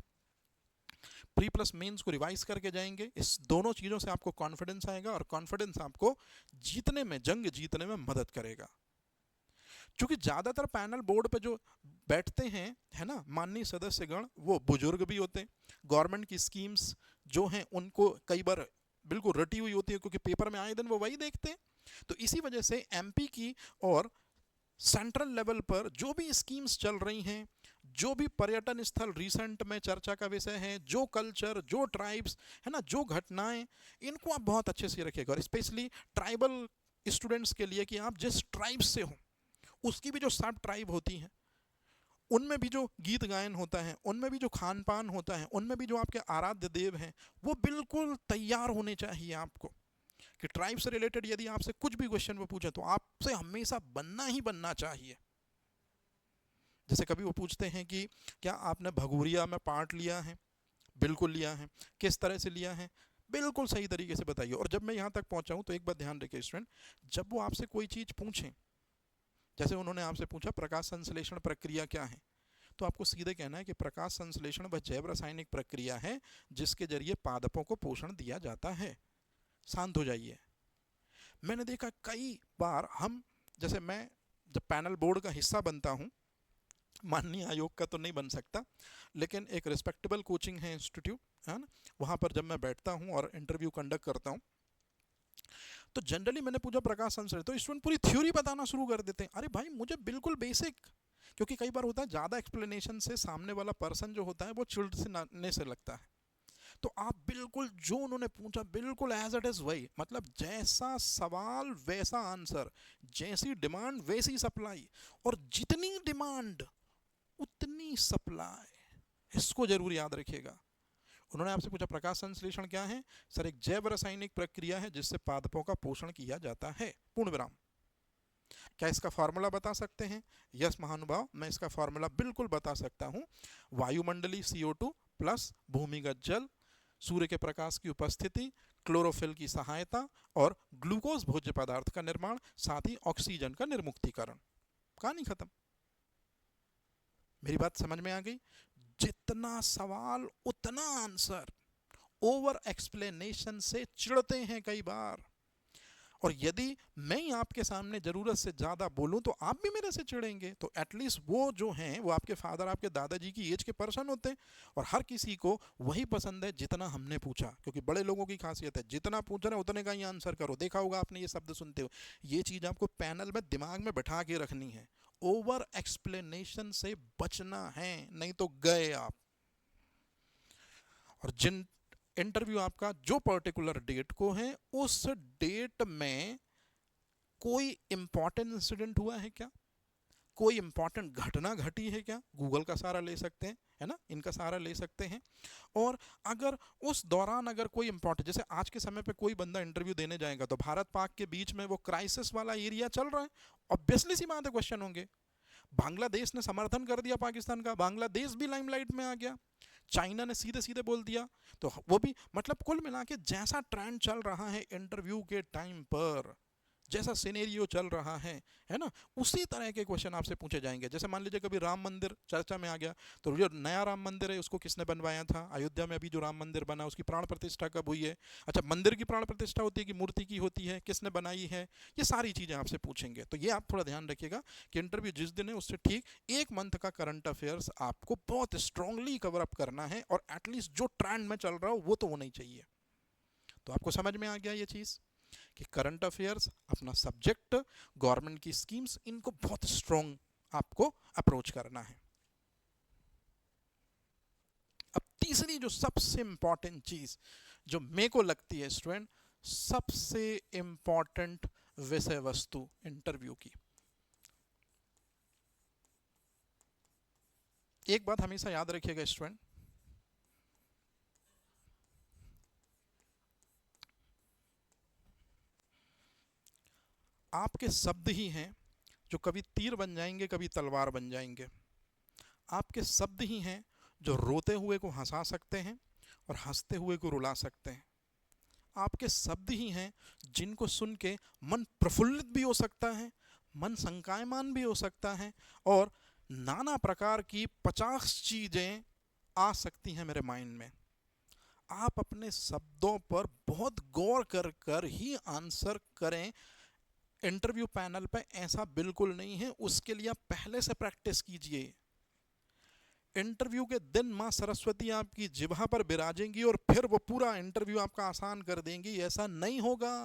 प्री प्लस मेंस को रिवाइज करके जाएंगे, इस दोनों चीज़ों से आपको कॉन्फिडेंस आएगा, और कॉन्फिडेंस आपको जीतने में, जंग जीतने में मदद करेगा। क्योंकि ज़्यादातर पैनल बोर्ड पे जो बैठते हैं, है ना, माननीय सदस्यगण, वो बुजुर्ग भी होते हैं, गवर्नमेंट की स्कीम्स जो हैं उनको कई बार बिल्कुल रटी हुई होती है, क्योंकि पेपर में आए दिन वो वही देखते हैं। तो इसी वजह से एमपी की और सेंट्रल लेवल पर जो भी स्कीम्स चल रही हैं, जो भी पर्यटन स्थल रिसेंट में चर्चा का विषय है, जो कल्चर, जो ट्राइब्स, है ना, जो घटनाएं, इनको आप बहुत अच्छे से रखिएगा। और स्पेशली ट्राइबल स्टूडेंट्स के लिए कि आप जिस ट्राइब से हो उसकी भी जो सब ट्राइब होती हैं, उनमें भी जो गीत गायन होता है, उनमें भी जो खान पान होता है, उनमें भी जो आपके आराध्य देव हैं, वो बिल्कुल तैयार होने चाहिए आपको। कि ट्राइब से रिलेटेड यदि आपसे कुछ भी क्वेश्चन वो पूछे तो आपसे हमेशा बनना ही बनना चाहिए। जैसे कभी वो पूछते हैं कि क्या आपने भगोरिया में पार्ट लिया है? बिल्कुल लिया है। किस तरह से लिया है? बिल्कुल सही तरीके से बताइए। और जब मैं यहाँ तक पहुँचा हूँ तो एक बात ध्यान रखिए स्टूडेंट, जब वो आपसे कोई चीज़ पूछें, जैसे उन्होंने आपसे पूछा प्रकाश संश्लेषण प्रक्रिया क्या है, तो आपको सीधे कहना है कि प्रकाश संश्लेषण वह जैव रासायनिक प्रक्रिया है जिसके जरिए पादपों को पोषण दिया जाता है। शांत हो जाइए। मैंने देखा कई बार हम, जैसे मैं जब पैनल बोर्ड का हिस्सा बनता हूँ, माननीय आयोग का तो नहीं बन सकता, लेकिन एक रिस्पेक्टेबल कोचिंग है इंस्टीट्यूट, है ना, वहाँ पर जब मैं बैठता हूँ और इंटरव्यू कंडक्ट करता हूँ, तो जनरली मैंने पूछा प्रकाश संश्लेषण, तो स्टूडेंट पूरी थ्योरी बताना शुरू कर देते हैं। अरे भाई मुझे बिल्कुल बेसिक, क्योंकि कई बार होता है ज़्यादा एक्सप्लेनेशन से सामने वाला पर्सन जो होता है वो चिढ़ने से लगता है। तो आप बिल्कुल जो उन्होंने पूछा बिल्कुल एज इट इज़ वही, मतलब जैसा सवाल वैसा आंसर, जैसी डिमांड वैसी सप्लाई, और जितनी डिमांड उतनी सप्लाई, इसको जरूर याद रखिएगा। उन्होंने आपसे पूछा प्रकाश संश्लेषण क्या है? सर एक जैव रासायनिक प्रक्रिया है जिससे पादपों का पोषण किया जाता है, पूर्ण विराम। क्या इसका फॉर्मूला बता सकते हैं? यस महानुभाव, मैं इसका फॉर्मूला बिल्कुल बता सकता हूं। वायुमंडलीय CO2 प्लस भूमिगत जल, सूर्य के प्रकाश की उपस्थिति, क्लोरोफिल की सहायता और ग्लूकोज भोज्य पदार्थ का निर्माण, साथ ही ऑक्सीजन का निर्मुक्तिकरण। कहानी खत्म। मेरी बात समझ में आ गई? जितना सवाल उतना आंसर। ओवर एक्सप्लेनेशन से चिढ़ते हैं कई बार, और यदि मैं आपके सामने जरूरत से ज्यादा बोलूं तो आप भी मेरे से चिढ़ेंगे। तो एटलीस्ट वो जो हैं वो आपके फादर, आपके दादाजी की एज के पर्सन होते हैं, और हर किसी को वही पसंद है जितना हमने पूछा, क्योंकि बड़े लोगों की खासियत है जितना पूछ रहे हैं उतने का ही आंसर करो। देखा होगा आपने ये शब्द सुनते हो, ये चीज आपको पैनल में दिमाग में बैठा के रखनी है। ओवर एक्सप्लेनेशन से बचना है, नहीं तो गए आप। और जिन इंटरव्यू आपका जो पर्टिकुलर डेट को है, उस डेट में कोई इंपॉर्टेंट इंसिडेंट हुआ है क्या, कोई इंपॉर्टेंट घटना घटी है क्या, गूगल का सहारा ले सकते हैं, है ना, इनका सहारा ले सकते हैं। और अगर उस दौरान अगर कोई इंपॉर्टेंट, जैसे आज के समय पे कोई बंदा इंटरव्यू देने जाएगा तो भारत पाक के बीच में वो क्राइसिस वाला एरिया चल रहा है, ऑब्वियसली सी बात है क्वेश्चन होंगे। बांग्लादेश ने समर्थन कर दिया पाकिस्तान का, बांग्लादेश भी लाइमलाइट में आ गया, चाइना ने सीधे सीधे बोल दिया, तो वो भी, मतलब कुल मिला के जैसा ट्रेंड चल रहा है इंटरव्यू के टाइम पर, जैसा सिनेरियो चल रहा है ना, उसी तरह के क्वेश्चन आपसे पूछे जाएंगे। जैसे मान लीजिए कभी राम मंदिर चर्चा में आ गया, तो जो नया राम मंदिर है उसको किसने बनवाया था, अयोध्या में अभी जो राम मंदिर बना उसकी प्राण प्रतिष्ठा कब हुई है, अच्छा मंदिर की प्राण प्रतिष्ठा होती है कि मूर्ति की होती है, किसने बनाई है, ये सारी चीज़ें आपसे पूछेंगे। तो ये आप थोड़ा ध्यान रखिएगा कि इंटरव्यू जिस दिन है उससे ठीक एक मंथ का करंट अफेयर्स आपको बहुत स्ट्रांगली कवर अप करना है, और एटलीस्ट जो ट्रेंड में चल रहा हो वो तो होना ही चाहिए। तो आपको समझ में आ गया ये चीज़ कि करंट अफेयर्स, अपना सब्जेक्ट, गवर्नमेंट की स्कीम्स, इनको बहुत स्ट्रॉन्ग आपको अप्रोच करना है। अब तीसरी जो सबसे इंपॉर्टेंट चीज जो मेरे को लगती है स्टूडेंट, सबसे इंपॉर्टेंट विषय वस्तु इंटरव्यू की, एक बात हमेशा याद रखिएगा स्टूडेंट, आपके शब्द ही हैं जो कभी तीर बन जाएंगे कभी तलवार बन जाएंगे। आपके शब्द ही हैं जो रोते हुए को हंसा सकते हैं और हंसते हुए को रुला सकते हैं। आपके शब्द ही हैं जिनको सुन के मन प्रफुल्लित भी हो सकता है, मन संकायमान भी हो सकता है, और नाना प्रकार की 50 चीजें आ सकती हैं मेरे माइंड में। आप अपने शब्दों पर बहुत गौर कर कर ही आंसर करें। इंटरव्यू पैनल पे ऐसा बिल्कुल नहीं है, उसके लिए आप पहले से प्रैक्टिस कीजिए। इंटरव्यू के दिन मां सरस्वती आपकी जिह्वा पर विराजेंगी और फिर वो पूरा इंटरव्यू आपका आसान कर देंगी, ऐसा नहीं होगा।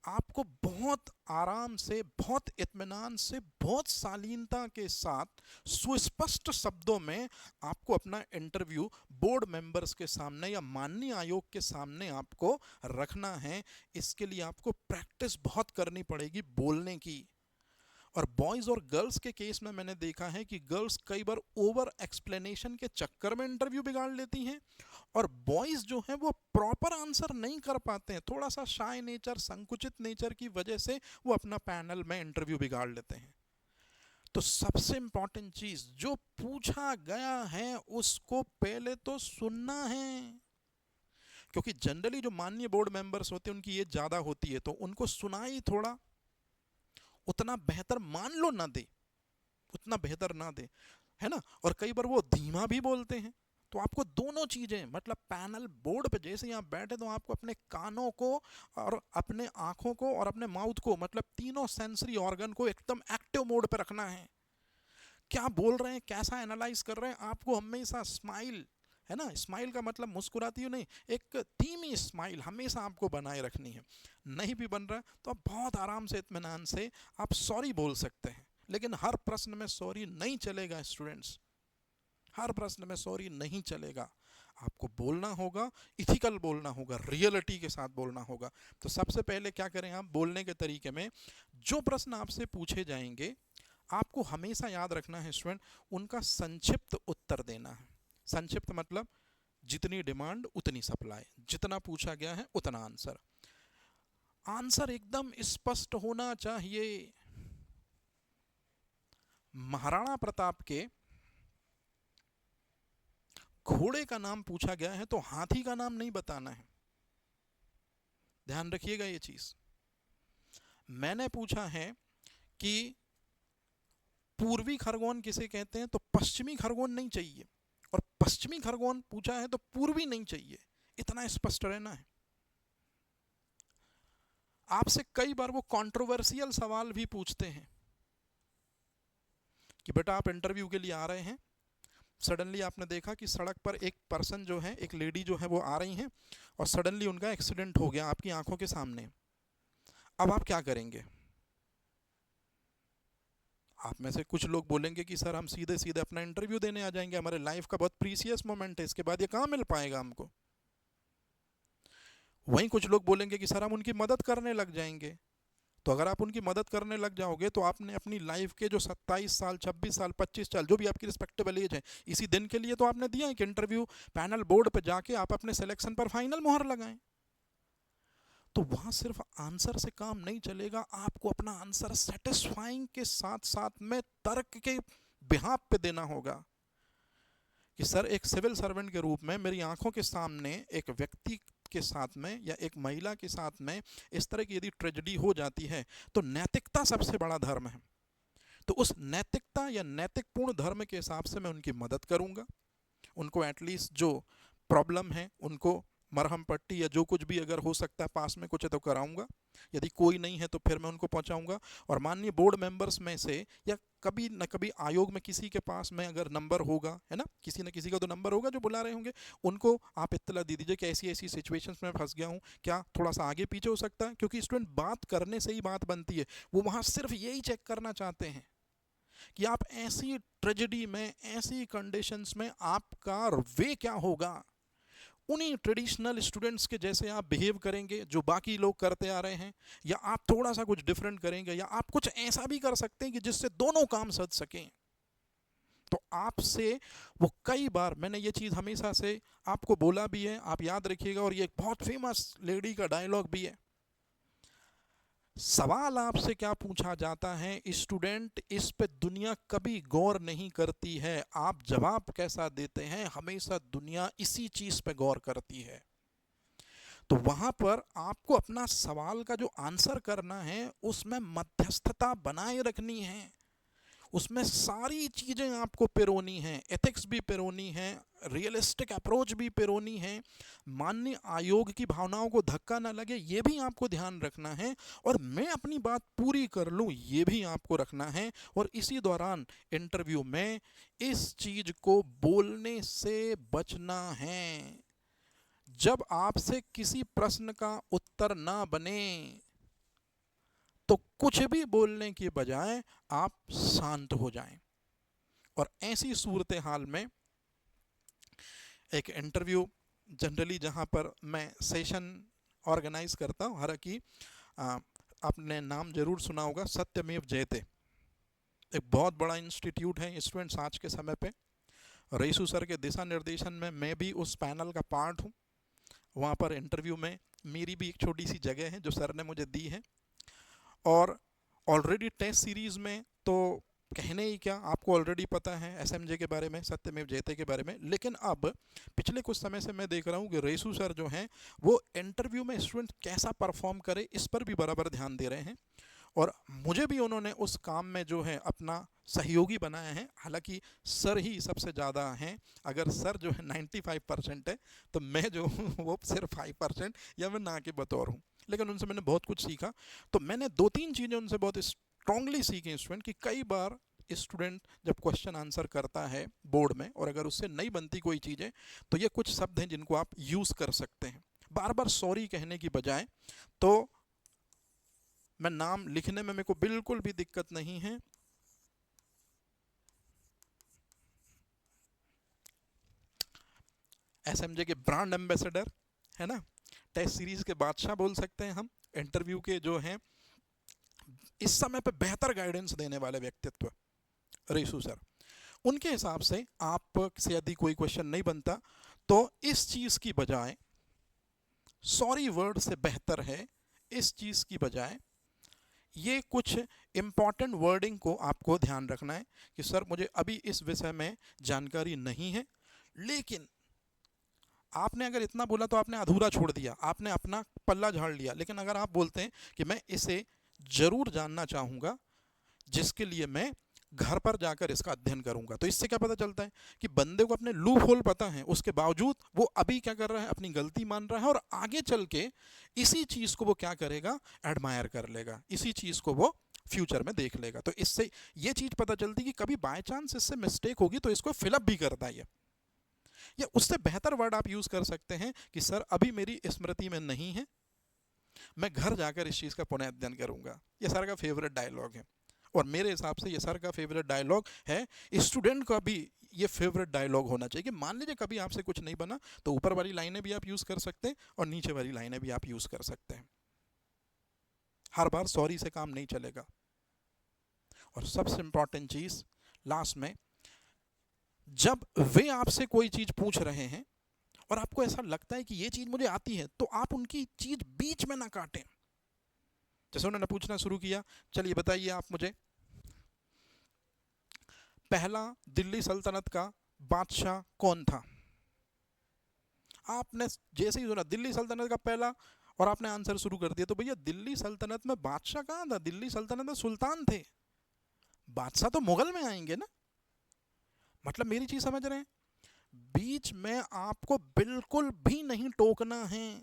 आपको बहुत आराम से, बहुत इत्मीनान से, बहुत शालीनता के साथ सुस्पष्ट शब्दों में आपको अपना इंटरव्यू बोर्ड मेंबर्स के सामने या माननीय आयोग के सामने आपको रखना है। इसके लिए आपको प्रैक्टिस बहुत करनी पड़ेगी बोलने की। और बॉयज़ और गर्ल्स के केस में मैंने देखा है कि गर्ल्स कई बार ओवर एक्सप्लेनेशन के चक्कर में इंटरव्यू बिगाड़ लेती हैं, और बॉयज़ जो हैं वो प्रॉपर आंसर नहीं कर पाते हैं, थोड़ा सा शाय नेचर, संकुचित नेचर की वजह से वो अपना पैनल में इंटरव्यू बिगाड़ लेते हैं। तो सबसे इंपॉर्टेंट चीज, जो पूछा गया है उसको पहले तो सुनना है, क्योंकि जनरली जो माननीय बोर्ड मेंबर्स होते हैं उनकी ये ज्यादा होती है, तो उनको सुनाई थोड़ा उतना बेहतर, मान लो ना दे, उतना बेहतर ना दे, है ना। और कई बार वो धीमा भी बोलते हैं, तो आपको दोनों चीजें, मतलब पैनल बोर्ड पे जैसे ही आप बैठे तो आपको अपने कानों को और अपने आंखों को और अपने माउथ को, मतलब तीनों सेंसरी ऑर्गन को एकदम एक्टिव मोड पे रखना है। क्या बोल रहे हैं, कैसा एनालाइज कर रहे हैं, आपको हमेशा स्माइल, है ना, स्माइल का मतलब मुस्कुराती हो नहीं, एक धीमी स्माइल हमेशा आपको बनाए रखनी है। नहीं भी बन रहा तो आप बहुत आराम से, इत्मीनान से आप सॉरी बोल सकते हैं, लेकिन हर प्रश्न में सॉरी नहीं चलेगा स्टूडेंट्स, हर प्रश्न में सॉरी नहीं चलेगा। आपको बोलना होगा, इथिकल बोलना होगा, रियलिटी के साथ बोलना होगा। तो सबसे पहले क्या करें, आप बोलने के तरीके में जो प्रश्न आपसे पूछे जाएंगे आपको हमेशा याद रखना है स्टूडेंट, उनका संक्षिप्त उत्तर देना है। संक्षिप्त मतलब जितनी डिमांड उतनी सप्लाई, जितना पूछा गया है उतना आंसर। आंसर एकदम स्पष्ट होना चाहिए। महाराणा प्रताप के घोड़े का नाम पूछा गया है तो हाथी का नाम नहीं बताना है, ध्यान रखिएगा ये चीज। मैंने पूछा है कि पूर्वी खरगोन किसे कहते हैं, तो पश्चिमी खरगोन नहीं चाहिए, और पश्चिमी खरगोन पूछा है तो पूर्वी नहीं चाहिए, इतना स्पष्ट रहना है। आपसे कई बार वो कंट्रोवर्शियल सवाल भी पूछते हैं कि बेटा आप इंटरव्यू के लिए आ रहे हैं, सडनली आपने देखा कि सड़क पर एक पर्सन जो है, एक लेडी जो है वो आ रही हैं, और सडनली उनका एक्सीडेंट हो गया आपकी आंखों के सामने, अब आप क्या करेंगे। आप में से कुछ लोग बोलेंगे कि सर हम सीधे सीधे अपना इंटरव्यू देने आ जाएंगे, हमारे लाइफ का बहुत प्रीसियस मोमेंट है, इसके बाद ये कहाँ मिल पाएगा हमको। वहीं कुछ लोग बोलेंगे कि सर हम उनकी मदद करने लग जाएंगे। तो अगर आप उनकी मदद करने लग जाओगे तो आपने अपनी लाइफ के जो 27 साल, 26 साल, 25 साल, जो भी आपकी रिस्पेक्टेबल एज है, इसी दिन के लिए तो आपने दिया है कि इंटरव्यू पैनल बोर्ड पर जाके आप अपने सिलेक्शन पर फाइनल मोहर लगाएं। तो वहां सिर्फ आंसर से काम नहीं चलेगा, आपको अपना आंसर सेटिस्फाइंग के साथ साथ में तर्क के बिहाफ पे देना होगा कि सर एक सिविल सर्वेंट के रूप में मेरी आंखों के सामने एक व्यक्ति के साथ में या एक महिला के साथ में इस तरह की यदि ट्रेजेडी हो जाती है तो नैतिकता सबसे बड़ा धर्म है, तो उस नैतिकता या नैतिकपूर्ण धर्म के हिसाब से मैं उनकी मदद करूंगा, उनको एटलीस्ट जो प्रॉब्लम है उनको मरहम पट्टी या जो कुछ भी अगर हो सकता है पास में कुछ है तो कराऊंगा, यदि कोई नहीं है तो फिर मैं उनको पहुंचाऊंगा। और माननीय बोर्ड मेंबर्स में से या कभी न कभी आयोग में किसी के पास में अगर नंबर होगा, है ना, किसी न किसी का तो नंबर होगा जो बुला रहे होंगे, उनको आप इत्तला दे दीजिए कि ऐसी ऐसी सिचुएशंस में फंस गया हूँ, क्या थोड़ा सा आगे पीछे हो सकता है, क्योंकि स्टूडेंट बात करने से ही बात बनती है। वो वहाँ सिर्फ यही चेक करना चाहते हैं कि आप ऐसी ट्रेजेडी में, ऐसी कंडीशंस में आपका वे क्या होगा। उन्हीं ट्रेडिशनल स्टूडेंट्स के जैसे आप बिहेव करेंगे जो बाकी लोग करते आ रहे हैं, या आप थोड़ा सा कुछ डिफरेंट करेंगे, या आप कुछ ऐसा भी कर सकते हैं कि जिससे दोनों काम सज सकें। तो आपसे वो कई बार, मैंने ये चीज़ हमेशा से आपको बोला भी है, आप याद रखिएगा, और ये एक बहुत फेमस लेडी का डायलॉग भी है, सवाल आपसे क्या पूछा जाता है स्टूडेंट, इस पे दुनिया कभी गौर नहीं करती है, आप जवाब कैसा देते हैं हमेशा दुनिया इसी चीज पे गौर करती है। तो वहां पर आपको अपना सवाल का जो आंसर करना है उसमें मध्यस्थता बनाए रखनी है, उसमें सारी चीजें आपको पिरोनी हैं, एथिक्स भी पिरोनी है, रियलिस्टिक अप्रोच भी पिरोनी है, माननीय आयोग की भावनाओं को धक्का ना लगे ये भी आपको ध्यान रखना है, और मैं अपनी बात पूरी कर लूं ये भी आपको रखना है। और इसी दौरान इंटरव्यू में इस चीज को बोलने से बचना है, जब आपसे किसी प्रश्न का उत्तर ना बने तो कुछ भी बोलने के बजाय आप शांत हो जाएं। और ऐसी सूरत हाल में एक इंटरव्यू जनरली जहां पर मैं सेशन ऑर्गेनाइज करता हूं, हालांकि आपने नाम जरूर सुना होगा सत्यमेव जयते, एक बहुत बड़ा इंस्टीट्यूट है स्टूडेंट्स आज के समय पे। रईसू सर के दिशा निर्देशन में मैं भी उस पैनल का पार्ट हूँ। वहाँ पर इंटरव्यू में मेरी भी एक छोटी सी जगह है जो सर ने मुझे दी है। और ऑलरेडी टेस्ट सीरीज़ में तो कहने ही क्या, आपको ऑलरेडी पता है एसएमजे के बारे में, सत्यमेव जयते के बारे में। लेकिन अब पिछले कुछ समय से मैं देख रहा हूँ कि रईसू सर जो हैं वो इंटरव्यू में स्टूडेंट कैसा परफॉर्म करे इस पर भी बराबर ध्यान दे रहे हैं। और मुझे भी उन्होंने उस काम में जो है अपना सहयोगी बनाया है। हालांकि सर ही सबसे ज़्यादा हैं। अगर सर जो है 95% है तो मैं जो हूँ वो सिर्फ 5% या मैं ना के बतौर हूँ। लेकिन उनसे मैंने बहुत कुछ सीखा। तो मैंने 2-3 चीज़ें उनसे बहुत स्ट्रांगली सीखी स्टूडेंट कि कई बार स्टूडेंट जब क्वेश्चन आंसर करता है बोर्ड में और अगर उससे नहीं बनती कोई चीज़ें तो ये कुछ शब्द हैं जिनको आप यूज़ कर सकते हैं। बार बार सॉरी कहने की बजाय, तो मैं नाम लिखने में मेरे को बिल्कुल भी दिक्कत नहीं है। एसएमजे के ब्रांड एम्बेसडर है ना, टेस्ट सीरीज के बादशाह बोल सकते हैं हम, इंटरव्यू के जो हैं इस समय पे बेहतर गाइडेंस देने वाले व्यक्तित्व रईसू सर। उनके हिसाब से आप से यदि कोई क्वेश्चन नहीं बनता तो इस चीज़ की बजाय, सॉरी वर्ड से बेहतर है इस चीज़ की बजाय ये कुछ इम्पॉर्टेंट वर्डिंग को आपको ध्यान रखना है कि सर मुझे अभी इस विषय में जानकारी नहीं है। लेकिन आपने अगर इतना बोला तो आपने अधूरा छोड़ दिया, आपने अपना पल्ला झाड़ लिया। लेकिन अगर आप बोलते हैं कि मैं इसे जरूर जानना चाहूँगा जिसके लिए मैं घर पर जाकर इसका अध्ययन करूंगा, तो इससे क्या पता चलता है कि बंदे को अपने लूप होल पता है, उसके बावजूद वो अभी क्या कर रहा है, अपनी गलती मान रहा है और आगे चल के इसी चीज़ को वो क्या करेगा, एडमायर कर लेगा, इसी चीज़ को वो फ्यूचर में देख लेगा। तो इससे ये चीज़ पता चलती कि कभी बाय चांस इससे मिस्टेक होगी तो इसको फिलअप भी करता है। या उससे बेहतर वर्ड आप यूज़ कर सकते हैं कि सर अभी मेरी स्मृति में नहीं है, मैं घर जाकर इस चीज़ का पुनः अध्ययन करूंगा। ये सर का फेवरेट डायलॉग है और मेरे हिसाब से ये सर का फेवरेट डायलॉग है। स्टूडेंट का भी ये फेवरेट डायलॉग होना चाहिए कि मान लीजिए कभी आपसे कुछ नहीं बना तो ऊपर वाली लाइनें भी आप यूज़ कर सकते हैं और नीचे वाली लाइनें भी आप यूज़ कर सकते हैं। हर बार सॉरी से काम नहीं चलेगा। और सबसे इंपॉर्टेंट चीज़ लास्ट में, जब वे आपसे कोई चीज़ पूछ रहे हैं और आपको ऐसा लगता है कि ये चीज़ मुझे आती है तो आप उनकी चीज़ बीच में ना काटें। जैसे उन्होंने पूछना शुरू किया, चलिए बताइए आप मुझे, पहला दिल्ली सल्तनत का बादशाह कौन था? आपने जैसे ही सुना दिल्ली सल्तनत का पहला और आपने आंसर शुरू कर दिया, तो भैया दिल्ली सल्तनत में बादशाह कहाँ था? दिल्ली सल्तनत में सुल्तान थे, बादशाह तो मुगल में आएंगे ना। मतलब मेरी चीज समझ रहे हैं? बीच में आपको बिल्कुल भी नहीं टोकना है,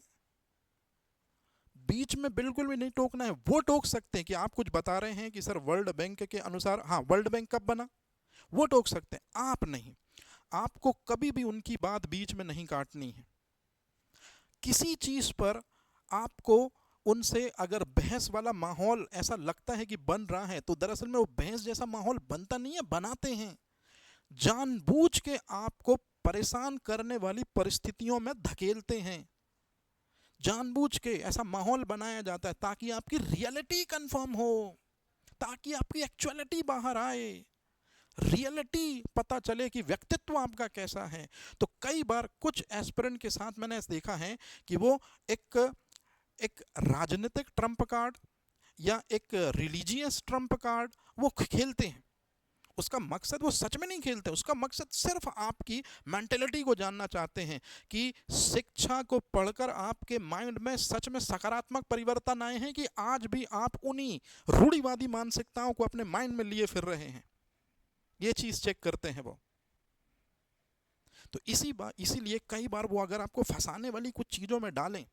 बीच में बिल्कुल भी नहीं टोकना है। वो टोक सकते हैं कि आप कुछ बता रहे हैं कि सर वर्ल्ड बैंक के अनुसार, हाँ वर्ल्ड बैंक कब बना, वो टोक सकते हैं, आप नहीं। आपको कभी भी उनकी बात बीच में नहीं काटनी है। किसी चीज पर आपको उनसे अगर बहस वाला माहौल ऐसा लगता है कि बन रहा है तो दरअसल में वो बहस जैसा माहौल बनता नहीं है, बनाते हैं। जानबूझ के आपको परेशान करने वाली परिस्थितियों में धकेलते हैं, जानबूझ के ऐसा माहौल बनाया जाता है ताकि आपकी रियलिटी कंफर्म हो, ताकि आपकी एक्चुअलिटी बाहर आए, रियलिटी पता चले कि व्यक्तित्व आपका कैसा है। तो कई बार कुछ एस्पिरेंट के साथ मैंने देखा है कि वो एक एक राजनीतिक ट्रम्प कार्ड या एक रिलीजियस ट्रम्प कार्ड वो खेलते हैं। उसका मकसद, वो सच में नहीं खेलते, उसका मकसद सिर्फ आपकी मेंटेलिटी को जानना चाहते हैं कि शिक्षा को पढ़कर आपके माइंड में सच में सकारात्मक परिवर्तन आए हैं कि आज भी आप उन्हीं रूढ़िवादी मानसिकताओं को अपने माइंड में लिए फिर रहे हैं। ये चीज चेक करते हैं वो। तो इसीलिए कई बार वो अगर आपको फंसाने वाली कुछ चीजों में डालें,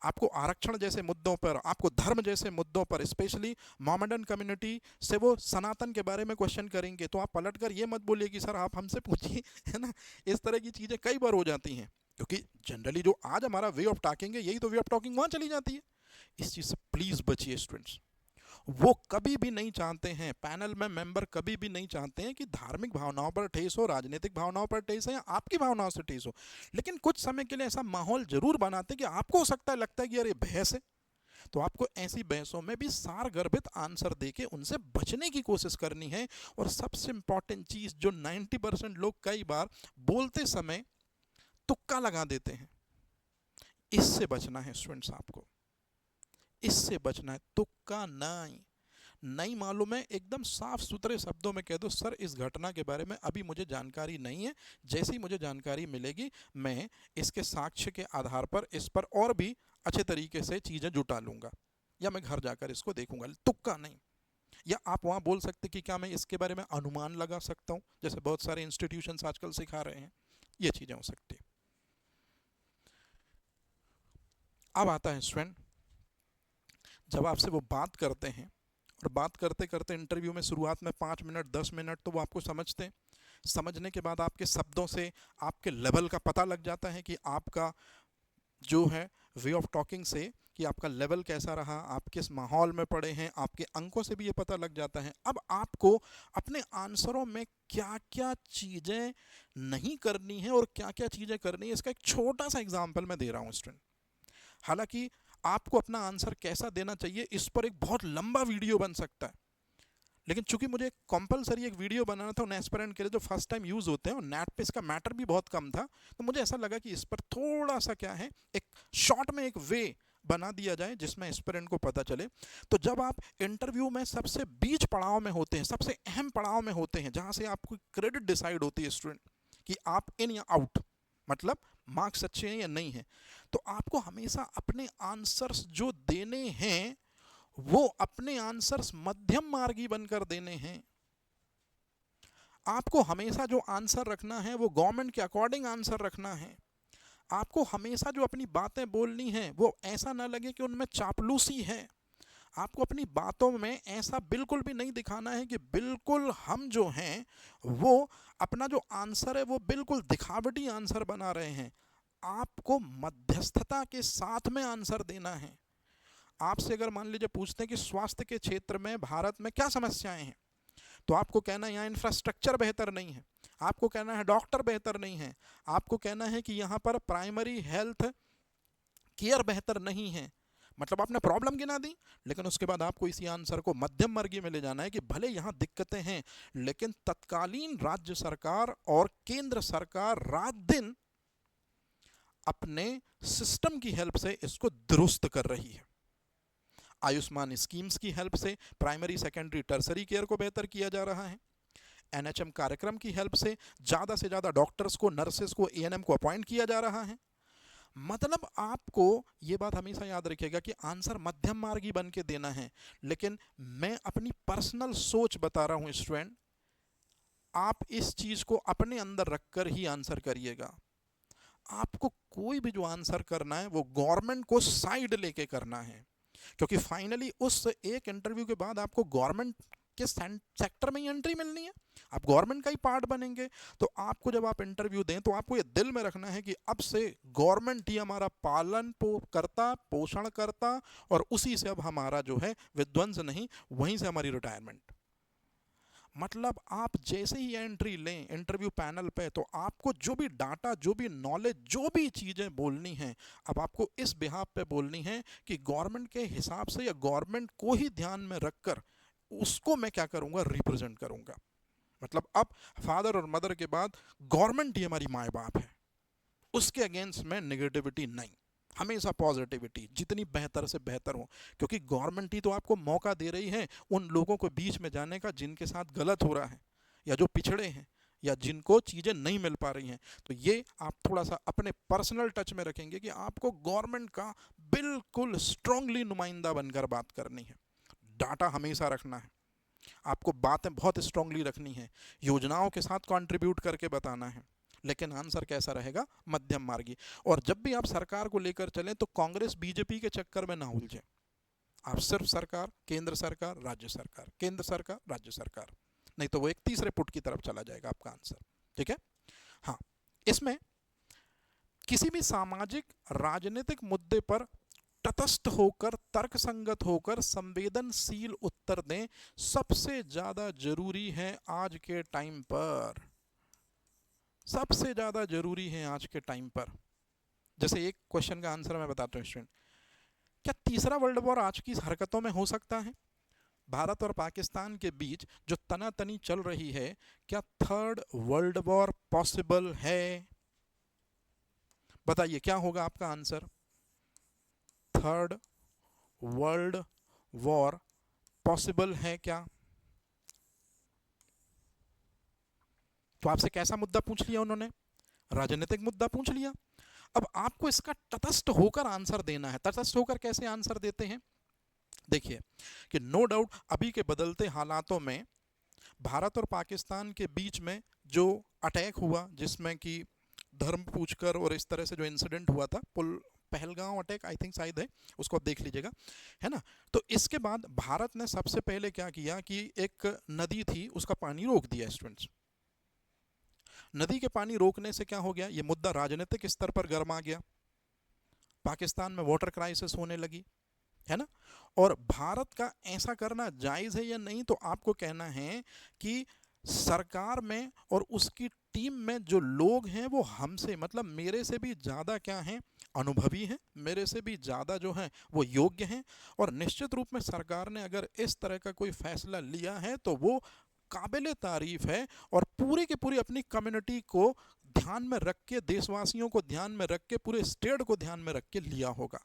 आपको आरक्षण जैसे मुद्दों पर, आपको धर्म जैसे मुद्दों पर, स्पेशली मोमेडन कम्युनिटी से वो सनातन के बारे में क्वेश्चन करेंगे, तो आप पलटकर ये मत बोलिए कि सर आप हमसे पूछिए, है ना। इस तरह की चीज़ें कई बार हो जाती हैं क्योंकि जनरली जो आज हमारा वे ऑफ टॉकिंग है, यही तो वे ऑफ टॉकिंग वहाँ चली जाती है। इस चीज़ से प्लीज़ बचिए स्टूडेंट्स। वो कभी भी नहीं चाहते हैं, पैनल में मेंबर कभी भी नहीं चाहते हैं कि धार्मिक भावनाओं पर ठेस हो, राजनीतिक भावनाओं पर ठेस हो या आपकी भावनाओं से ठेस हो। लेकिन कुछ समय के लिए ऐसा माहौल जरूर बनाते हैं कि आपको हो सकता है, लगता है कि यार ये बहस है, तो आपको ऐसी बहसों में भी सारगर्भित आंसर देके उनसे बचने की कोशिश करनी है। और सबसे इंपॉर्टेंट चीज जो 90% लोग कई बार बोलते समय तुक्का लगा देते हैं, इससे बचना है स्टूडेंट्स आपको, इससे बचना है। तुक्का नहीं मालूम है, एकदम साफ सुथरे शब्दों में कह दो सर इस घटना के बारे में अभी मुझे जानकारी नहीं है, जैसे ही मुझे जानकारी मिलेगी मैं इसके साक्ष्य के आधार पर इस पर और भी अच्छे तरीके से चीजें जुटा लूंगा, या मैं घर जाकर इसको देखूंगा। तुक्का नहीं। या आप वहां बोल सकते कि क्या मैं इसके बारे में अनुमान लगा सकता हूं, जैसे बहुत सारे इंस्टीट्यूशंस आजकल सिखा रहे हैं, ये चीजें हो सकती है। अब आता है स्टूडेंट, जब आपसे वो बात करते हैं और बात करते करते इंटरव्यू में शुरुआत में 5 मिनट 10 मिनट तो वो आपको समझते हैं, समझने के बाद आपके शब्दों से आपके लेवल का पता लग जाता है कि आपका जो है वे ऑफ टॉकिंग से कि आपका लेवल कैसा रहा, आप किस माहौल में पड़े हैं, आपके अंकों से भी ये पता लग जाता है। अब आपको अपने आंसरों में क्या क्या चीज़ें नहीं करनी है और क्या क्या चीज़ें करनी है, इसका एक छोटा सा एग्जाम्पल मैं दे रहा हूँ स्टूडेंट। हालांकि आपको अपना आंसर कैसा देना चाहिए इस पर एक बहुत लंबा वीडियो बन सकता है, लेकिन चूंकि मुझे कंपलसरी एक वीडियो बनाना था उन एस्पिरेंट के लिए जो फर्स्ट टाइम यूज होते हैं और नेट पे इसका मैटर भी बहुत कम था, तो मुझे ऐसा लगा कि इस पर थोड़ा सा क्या है एक शॉर्ट में एक वे बना दिया जाए जिसमें एस्पिरेंट को पता चले। तो जब आप इंटरव्यू में सबसे बीच पड़ाव में होते हैं, सबसे अहम पड़ाव में होते हैं, जहां से आपको क्रेडिट डिसाइड होती है स्टूडेंट कि आप इन या आउट, मतलब मार्क्स अच्छे हैं या नहीं है, तो आपको हमेशा अपने आंसर्स जो देने हैं वो अपने आंसर्स मध्यम मार्गी बनकर देने हैं। आपको हमेशा जो आंसर रखना है वो गवर्नमेंट के अकॉर्डिंग आंसर रखना है। आपको हमेशा जो अपनी बातें बोलनी है वो ऐसा ना लगे कि उनमें चापलूसी है। आपको अपनी बातों में ऐसा बिल्कुल भी नहीं दिखाना है कि बिल्कुल हम जो हैं वो अपना जो आंसर है वो बिल्कुल दिखावटी आंसर बना रहे हैं। आपको मध्यस्थता के साथ में आंसर देना है। आपसे अगर मान लीजिए पूछते हैं कि स्वास्थ्य के क्षेत्र में भारत में क्या समस्याएं हैं, तो आपको कहना है यहाँ इंफ्रास्ट्रक्चर बेहतर नहीं है, आपको कहना है डॉक्टर बेहतर नहीं है, आपको कहना है कि यहाँ पर प्राइमरी हेल्थ केयर बेहतर नहीं है, मतलब आपने प्रॉब्लम गिना दी, लेकिन उसके बाद आपको इसी आंसर को मध्यम वर्गीय में ले जाना है कि भले यहाँ दिक्कतें हैं लेकिन तत्कालीन राज्य सरकार और केंद्र सरकार रात दिन अपने सिस्टम की हेल्प से इसको दुरुस्त कर रही है। आयुष्मान स्कीम्स की हेल्प से प्राइमरी सेकेंडरी टर्सरी केयर को बेहतर किया जा रहा है। एनएचएम कार्यक्रम की हेल्प से ज़्यादा से ज़्यादा डॉक्टर्स को, नर्सेस को, एएनएम को अपॉइंट किया जा रहा है। मतलब आपको ये बात हमेशा याद रखिएगा कि आंसर मध्यम मार्गी बन के देना है, लेकिन मैं अपनी पर्सनल सोच बता रहा हूं स्टूडेंट, आप इस चीज़ को अपने अंदर रखकर ही आंसर करिएगा। आपको कोई भी जो आंसर करना है वो गवर्नमेंट को साइड लेके करना है, क्योंकि फाइनली उस एक इंटरव्यू के बाद आपको गवर्नमेंट के सेक्टर में ही एंट्री मिलनी है, आप गवर्नमेंट का ही पार्ट बनेंगे। तो आपको जब आप इंटरव्यू दें तो आपको ये दिल में रखना है कि अब से गवर्नमेंट ही हमारा पालन करता, पोषण करता, और उसी से अब हमारा जो है विध्वंस नहीं, वहीं से हमारी रिटायरमेंट। मतलब आप जैसे ही एंट्री लें इंटरव्यू पैनल पे, तो आपको जो भी डाटा, जो भी नॉलेज, जो भी चीज़ें बोलनी हैं, अब आपको इस बिहाफ पे बोलनी है कि गवर्नमेंट के हिसाब से या गवर्नमेंट को ही ध्यान में रखकर उसको मैं क्या करूँगा, रिप्रेजेंट करूँगा। मतलब अब फादर और मदर के बाद गवर्नमेंट ही हमारी माए बाप है, उसके अगेंस्ट में नेगेटिविटी नहीं, हमेशा पॉजिटिविटी, जितनी बेहतर से बेहतर हो, क्योंकि गवर्नमेंट ही तो आपको मौका दे रही है उन लोगों को बीच में जाने का जिनके साथ गलत हो रहा है, या जो पिछड़े हैं, या जिनको चीज़ें नहीं मिल पा रही हैं। तो ये आप थोड़ा सा अपने पर्सनल टच में रखेंगे कि आपको गवर्नमेंट का बिल्कुल स्ट्रांगली नुमाइंदा बनकर बात करनी है। डाटा हमेशा रखना है, आपको बातें बहुत स्ट्रांगली रखनी है, योजनाओं के साथ कंट्रीब्यूट करके बताना है, लेकिन आंसर कैसा रहेगा, मध्यम मार्गी। और जब भी आप सरकार को लेकर चलें तो कांग्रेस बीजेपी के चक्कर में ना उलझे, आप सिर्फ सरकार, केंद्र सरकार, राज्य सरकार, केंद्र सरकार, राज्य सरकार, नहीं तो वो एक तीसरे पुट की तरफ चला जाएगा आपका आंसर। ठीक है। हाँ, इसमें किसी भी सामाजिक राजनीतिक मुद्दे पर तटस्थ होकर, तर्कसंगत होकर संवेदनशील उत्तर दें, सबसे ज्यादा जरूरी है आज के टाइम पर, सबसे ज्यादा जरूरी है आज के टाइम पर। जैसे एक क्वेश्चन का आंसर मैं बताता हूं स्टूडेंट, क्या तीसरा वर्ल्ड वॉर आज की हरकतों में हो सकता है? भारत और पाकिस्तान के बीच जो तनातनी चल रही है, क्या थर्ड वर्ल्ड वॉर पॉसिबल है? बताइए क्या होगा आपका answer? Third world war possible है क्या? तो आपसे कैसा मुद्दा पूछ लिया उन्होंने? राजनीतिक मुद्दा पूछ लिया। अब आपको इसका तटस्थ होकर आंसर देना है। तटस्थ होकर कैसे आंसर देते हैं? देखिए कि नो डाउट अभी के बदलते हालातों में भारत और पाकिस्तान के बीच में जो अटैक हुआ, जिसमें कि धर्म पूछकर और इस तरह से जो इंसिडेंट हुआ था, पहलगांव अटैक आई थिंक शायद है, उसको आप देख लीजिएगा, है ना। तो इसके बाद भारत ने सबसे पहले क्या किया कि एक नदी थी उसका पानी रोक दिया स्टूडेंट्स। नदी के पानी रोकने से क्या हो गया? ये मुद्दा राजनीतिक स्तर पर गर्मा गया, पाकिस्तान में वाटर क्राइसिस होने लगी, है ना। और भारत का ऐसा करना जायज है या नहीं, तो आपको कहना है कि सरकार में और उसकी टीम में जो लोग हैं वो हमसे, मतलब मेरे से भी ज़्यादा क्या हैं, अनुभवी हैं, मेरे से भी ज़्यादा जो हैं वो योग्य हैं। और निश्चित रूप में सरकार ने अगर इस तरह का कोई फैसला लिया है तो वो काबिल तारीफ है, और पूरी की पूरी अपनी कम्युनिटी को ध्यान में रख के, देशवासियों को ध्यान में रख के, पूरे स्टेट को ध्यान में रख के लिया होगा।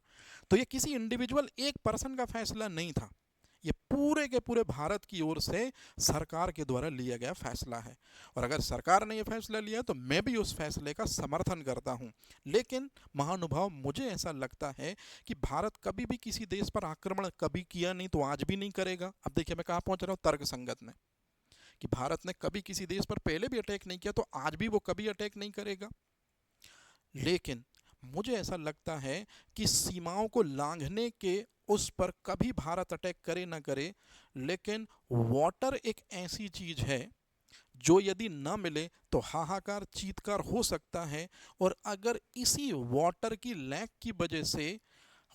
तो ये किसी इंडिविजुअल एक पर्सन का फैसला नहीं था, ये पूरे के पूरे भारत की ओर से सरकार के द्वारा लिया गया फैसला है। और अगर सरकार ने यह फैसला लिया तो मैं भी उस फैसले का समर्थन करता हूं। लेकिन महानुभाव, मुझे ऐसा लगता है कि भारत कभी भी किसी देश पर आक्रमण कभी किया नहीं, तो आज भी नहीं करेगा। अब देखिए मैं कहां पहुंच रहा हूं, तर्क संगत में, कि भारत ने कभी किसी देश पर पहले भी अटैक नहीं किया, तो आज भी वो कभी अटैक नहीं करेगा। लेकिन मुझे ऐसा लगता है कि सीमाओं को लांघने के उस पर कभी भारत अटैक करे ना करे, लेकिन वाटर एक ऐसी चीज है जो यदि ना मिले तो हाहाकार, चीत्कार हो सकता है। और अगर इसी वाटर की लैक की वजह से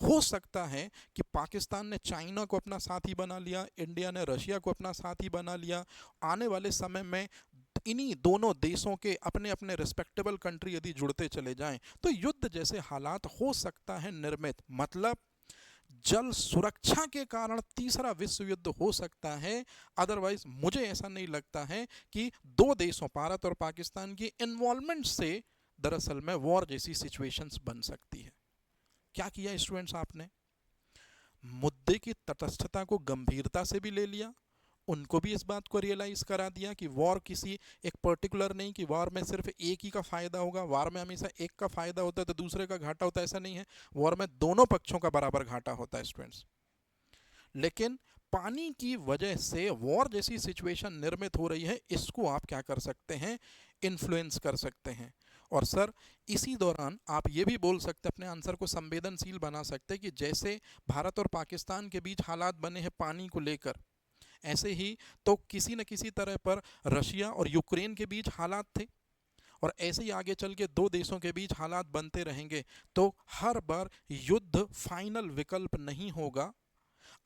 हो सकता है कि पाकिस्तान ने चाइना को अपना साथी बना लिया, इंडिया ने रशिया को अपना साथी बना लिया, आने वाले समय में इन्हीं दोनों देशों के अपने अपने रिस्पेक्टेबल कंट्री यदि जुड़ते चले जाएं, तो युद्ध जैसे हालात हो सकता है निर्मित। मतलब जल सुरक्षा के कारण तीसरा विश्व युद्ध हो सकता है। अदरवाइज मुझे ऐसा नहीं लगता है कि दो देशों, भारत और पाकिस्तान की इन्वॉल्वमेंट से दरअसल में वॉर जैसी सिचुएशंस बन सकती है। क्या किया स्टूडेंट्स आपने? मुद्दे की तटस्थता को गंभीरता से भी ले लिया, उनको भी इस बात को रियलाइज करा दिया कि वॉर किसी एक पर्टिकुलर नहीं, कि वॉर में सिर्फ एक ही का फायदा होगा, वॉर में हमेशा एक का फायदा होता है तो दूसरे का घाटा होता है, ऐसा नहीं है। वॉर में दोनों पक्षों का बराबर घाटा होता है स्टूडेंट्स। लेकिन पानी की वजह से वॉर जैसी सिचुएशन निर्मित हो रही है, इसको आप क्या कर सकते हैं? इन्फ्लुएंस कर सकते हैं। और सर इसी दौरान आप ये भी बोल सकते, अपने आंसर को संवेदनशील बना सकते कि जैसे भारत और पाकिस्तान के बीच हालात बने हैं पानी को लेकर, ऐसे ही तो किसी न किसी तरह पर रशिया और यूक्रेन के बीच हालात थे, और ऐसे ही आगे चल के दो देशों के बीच हालात बनते रहेंगे। तो हर बार युद्ध फाइनल विकल्प नहीं होगा।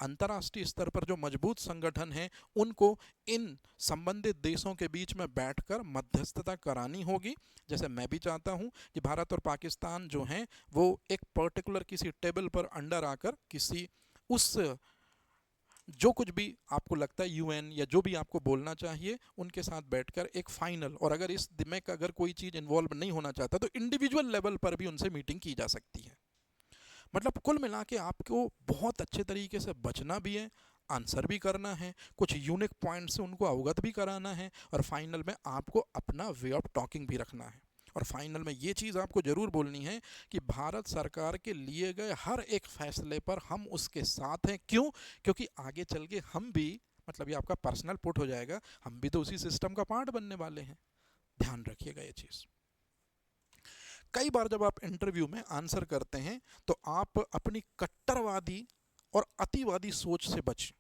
अंतर्राष्ट्रीय स्तर पर जो मजबूत संगठन हैं उनको इन संबंधित देशों के बीच में बैठकर मध्यस्थता करानी होगी। जैसे मैं भी चाहता हूं कि भारत और पाकिस्तान जो हैं वो एक पर्टिकुलर किसी टेबल पर अंडर आकर किसी उस, जो कुछ भी आपको लगता है यूएन या जो भी आपको बोलना चाहिए, उनके साथ बैठकर एक फाइनल, और अगर इस में अगर कोई चीज़ इन्वॉल्व नहीं होना चाहता तो इंडिविजुअल लेवल पर भी उनसे मीटिंग की जा सकती है। मतलब कुल मिला के आपको बहुत अच्छे तरीके से बचना भी है, आंसर भी करना है, कुछ यूनिक पॉइंट से उनको अवगत भी कराना है, और फाइनल में आपको अपना वे ऑफ टॉकिंग भी रखना है। और फाइनल में ये चीज़ आपको ज़रूर बोलनी है कि भारत सरकार के लिए गए हर एक फैसले पर हम उसके साथ हैं। क्यों? क्योंकि आगे चल के हम भी, मतलब ये आपका पर्सनल पुट हो जाएगा, हम भी तो उसी सिस्टम का पार्ट बनने वाले हैं। ध्यान रखिएगा ये चीज़। कई बार जब आप इंटरव्यू में आंसर करते हैं तो आप अपनी कट्टरवादी और अतिवादी सोच से बचें।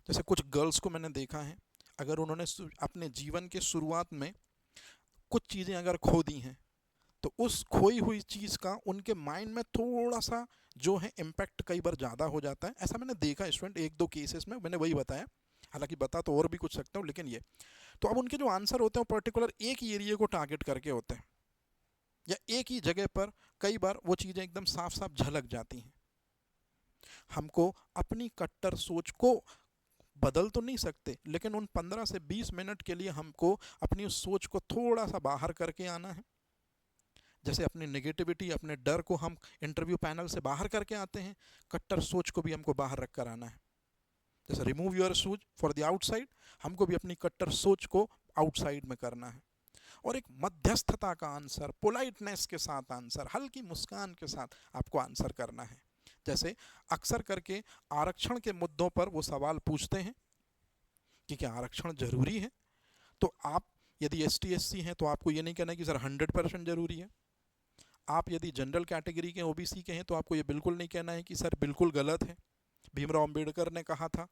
जैसे कुछ गर्ल्स को मैंने देखा है, अगर उन्होंने अपने जीवन के शुरुआत में कुछ चीज़ें अगर खो दी हैं तो उस खोई हुई चीज़ का उनके माइंड में थोड़ा सा जो है इम्पैक्ट कई बार ज़्यादा हो जाता है। ऐसा मैंने देखा स्टूडेंट, एक दो केसेस में, मैंने वही बताया, हालांकि बता तो और भी कुछ सकता हूँ, लेकिन ये तो अब उनके जो आंसर होते हैं वो पर्टिकुलर एक ही एरिया को टारगेट करके होते हैं। या एक ही जगह पर कई बार वो चीज़ें एकदम साफ साफ झलक जाती हैं। हमको अपनी कट्टर सोच को बदल तो नहीं सकते, लेकिन उन 15 से 20 मिनट के लिए हमको अपनी उस सोच को थोड़ा सा बाहर करके आना है। जैसे अपनी नेगेटिविटी, अपने डर को हम इंटरव्यू पैनल से बाहर करके आते हैं, कट्टर सोच को भी हमको बाहर रख कर आना है। जैसे रिमूव योर सोच फॉर द आउटसाइड, हमको भी अपनी कट्टर सोच को आउटसाइड में करना है। और एक मध्यस्थता का आंसर, पोलाइटनेस के साथ आंसर, हल्की मुस्कान के साथ आपको आंसर करना है। जैसे अक्सर करके आरक्षण के मुद्दों पर वो सवाल पूछते हैं कि क्या आरक्षण जरूरी है, तो आप यदि ST SC हैं तो आपको ये नहीं कहना कि सर 100% जरूरी है। आप यदि जनरल कैटेगरी के OBC के हैं तो आपको ये बिल्कुल नहीं कहना है कि सर बिल्कुल गलत है। भीमराव अंबेडकर ने कहा था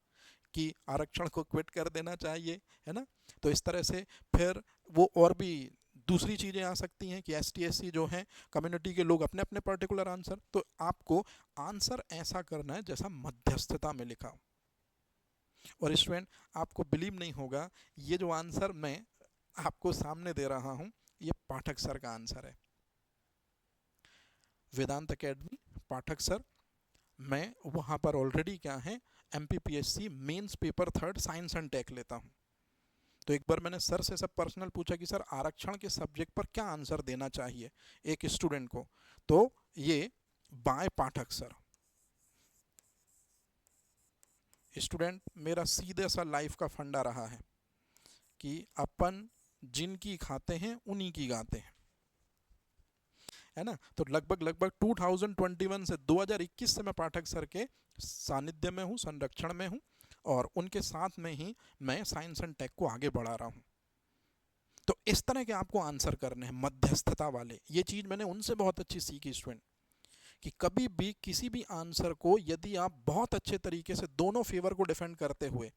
कि आरक्षण को क्विट कर देना चाहिए, है ना। तो इस तरह से फिर वो और भी दूसरी चीज़ें आ सकती हैं कि ST SC जो हैं कम्युनिटी के लोग अपने अपने पर्टिकुलर आंसर, तो आपको आंसर ऐसा करना है जैसा मध्यस्थता में लिखा हो। और स्टूडेंट, आपको बिलीव नहीं होगा, ये जो आंसर मैं आपको सामने दे रहा हूँ ये पाठक सर का आंसर है। वेदांत एकेडमी पाठक सर, मैं वहाँ पर ऑलरेडी क्या है MPPSC mains paper 3 science and tech लेता हूँ। तो एक बार मैंने सर से सब पर्सनल पूछा कि सर आरक्षण के सब्जेक्ट पर क्या आंसर देना चाहिए एक स्टूडेंट को, तो ये बाय पाठक सर। स्टूडेंट, मेरा सीधे सा लाइफ का फंडा रहा है कि अपन जिनकी खाते हैं उन्हीं की गाते हैं, है ना। तो लगभग 2021 से 2021 से मैं पाठक सर के सानिध्य में हूँ, संरक्षण में हूँ, और उनके साथ में ही मैं साइंस एंड टेक को आगे बढ़ा रहा हूँ। तो इस तरह के आपको आंसर करने हैं मध्यस्थता वाले। ये चीज़ मैंने उनसे बहुत अच्छी सीखी स्टूडेंट, कि कभी भी किसी भी आंसर को यदि आप बहुत अच्छे तरीके से दोनों फेवर को डिफेंड करते हुए,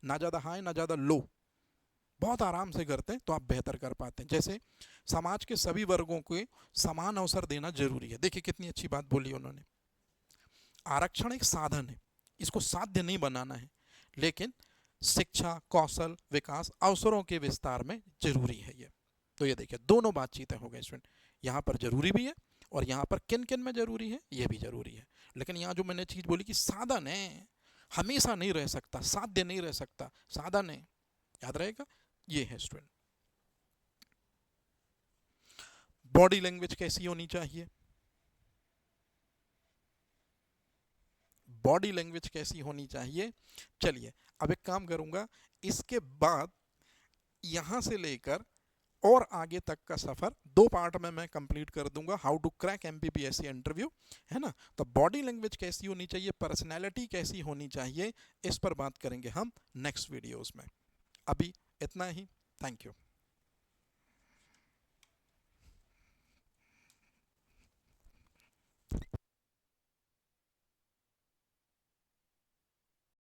ना ज़्यादा हाई ना ज़्यादा लो, बहुत आराम से करते हैं तो आप बेहतर कर पाते हैं। जैसे समाज के सभी वर्गों को समान अवसर देना जरूरी है। देखिए कितनी अच्छी बात बोली उन्होंने। आरक्षण एक साधन है, इसको साध्य नहीं बनाना है, लेकिन शिक्षा, कौशल, विकास, अवसरों के विस्तार में जरूरी है ये। तो ये देखिए दोनों बातचीतें हो गई स्टूडेंट, यहाँ पर जरूरी भी है और यहाँ पर किन किन में जरूरी है ये भी जरूरी है। लेकिन यहाँ जो मैंने चीज़ बोली कि साधन है, हमेशा नहीं रह सकता, साध्य नहीं रह सकता, साधन है, याद रहेगा, ये है स्टूडेंट। बॉडी लैंग्वेज कैसी होनी चाहिए, बॉडी लैंग्वेज कैसी होनी चाहिए। चलिए अब एक काम करूंगा, इसके बाद यहां से लेकर और आगे तक का सफर 2 पार्ट में मैं कंप्लीट कर दूंगा, how to crack MPPSC interview, है ना। तो बॉडी लैंग्वेज कैसी होनी चाहिए, पर्सनैलिटी कैसी होनी चाहिए, इस पर बात करेंगे हम नेक्स्ट वीडियोस में। अभी इतना ही, थैंक यू।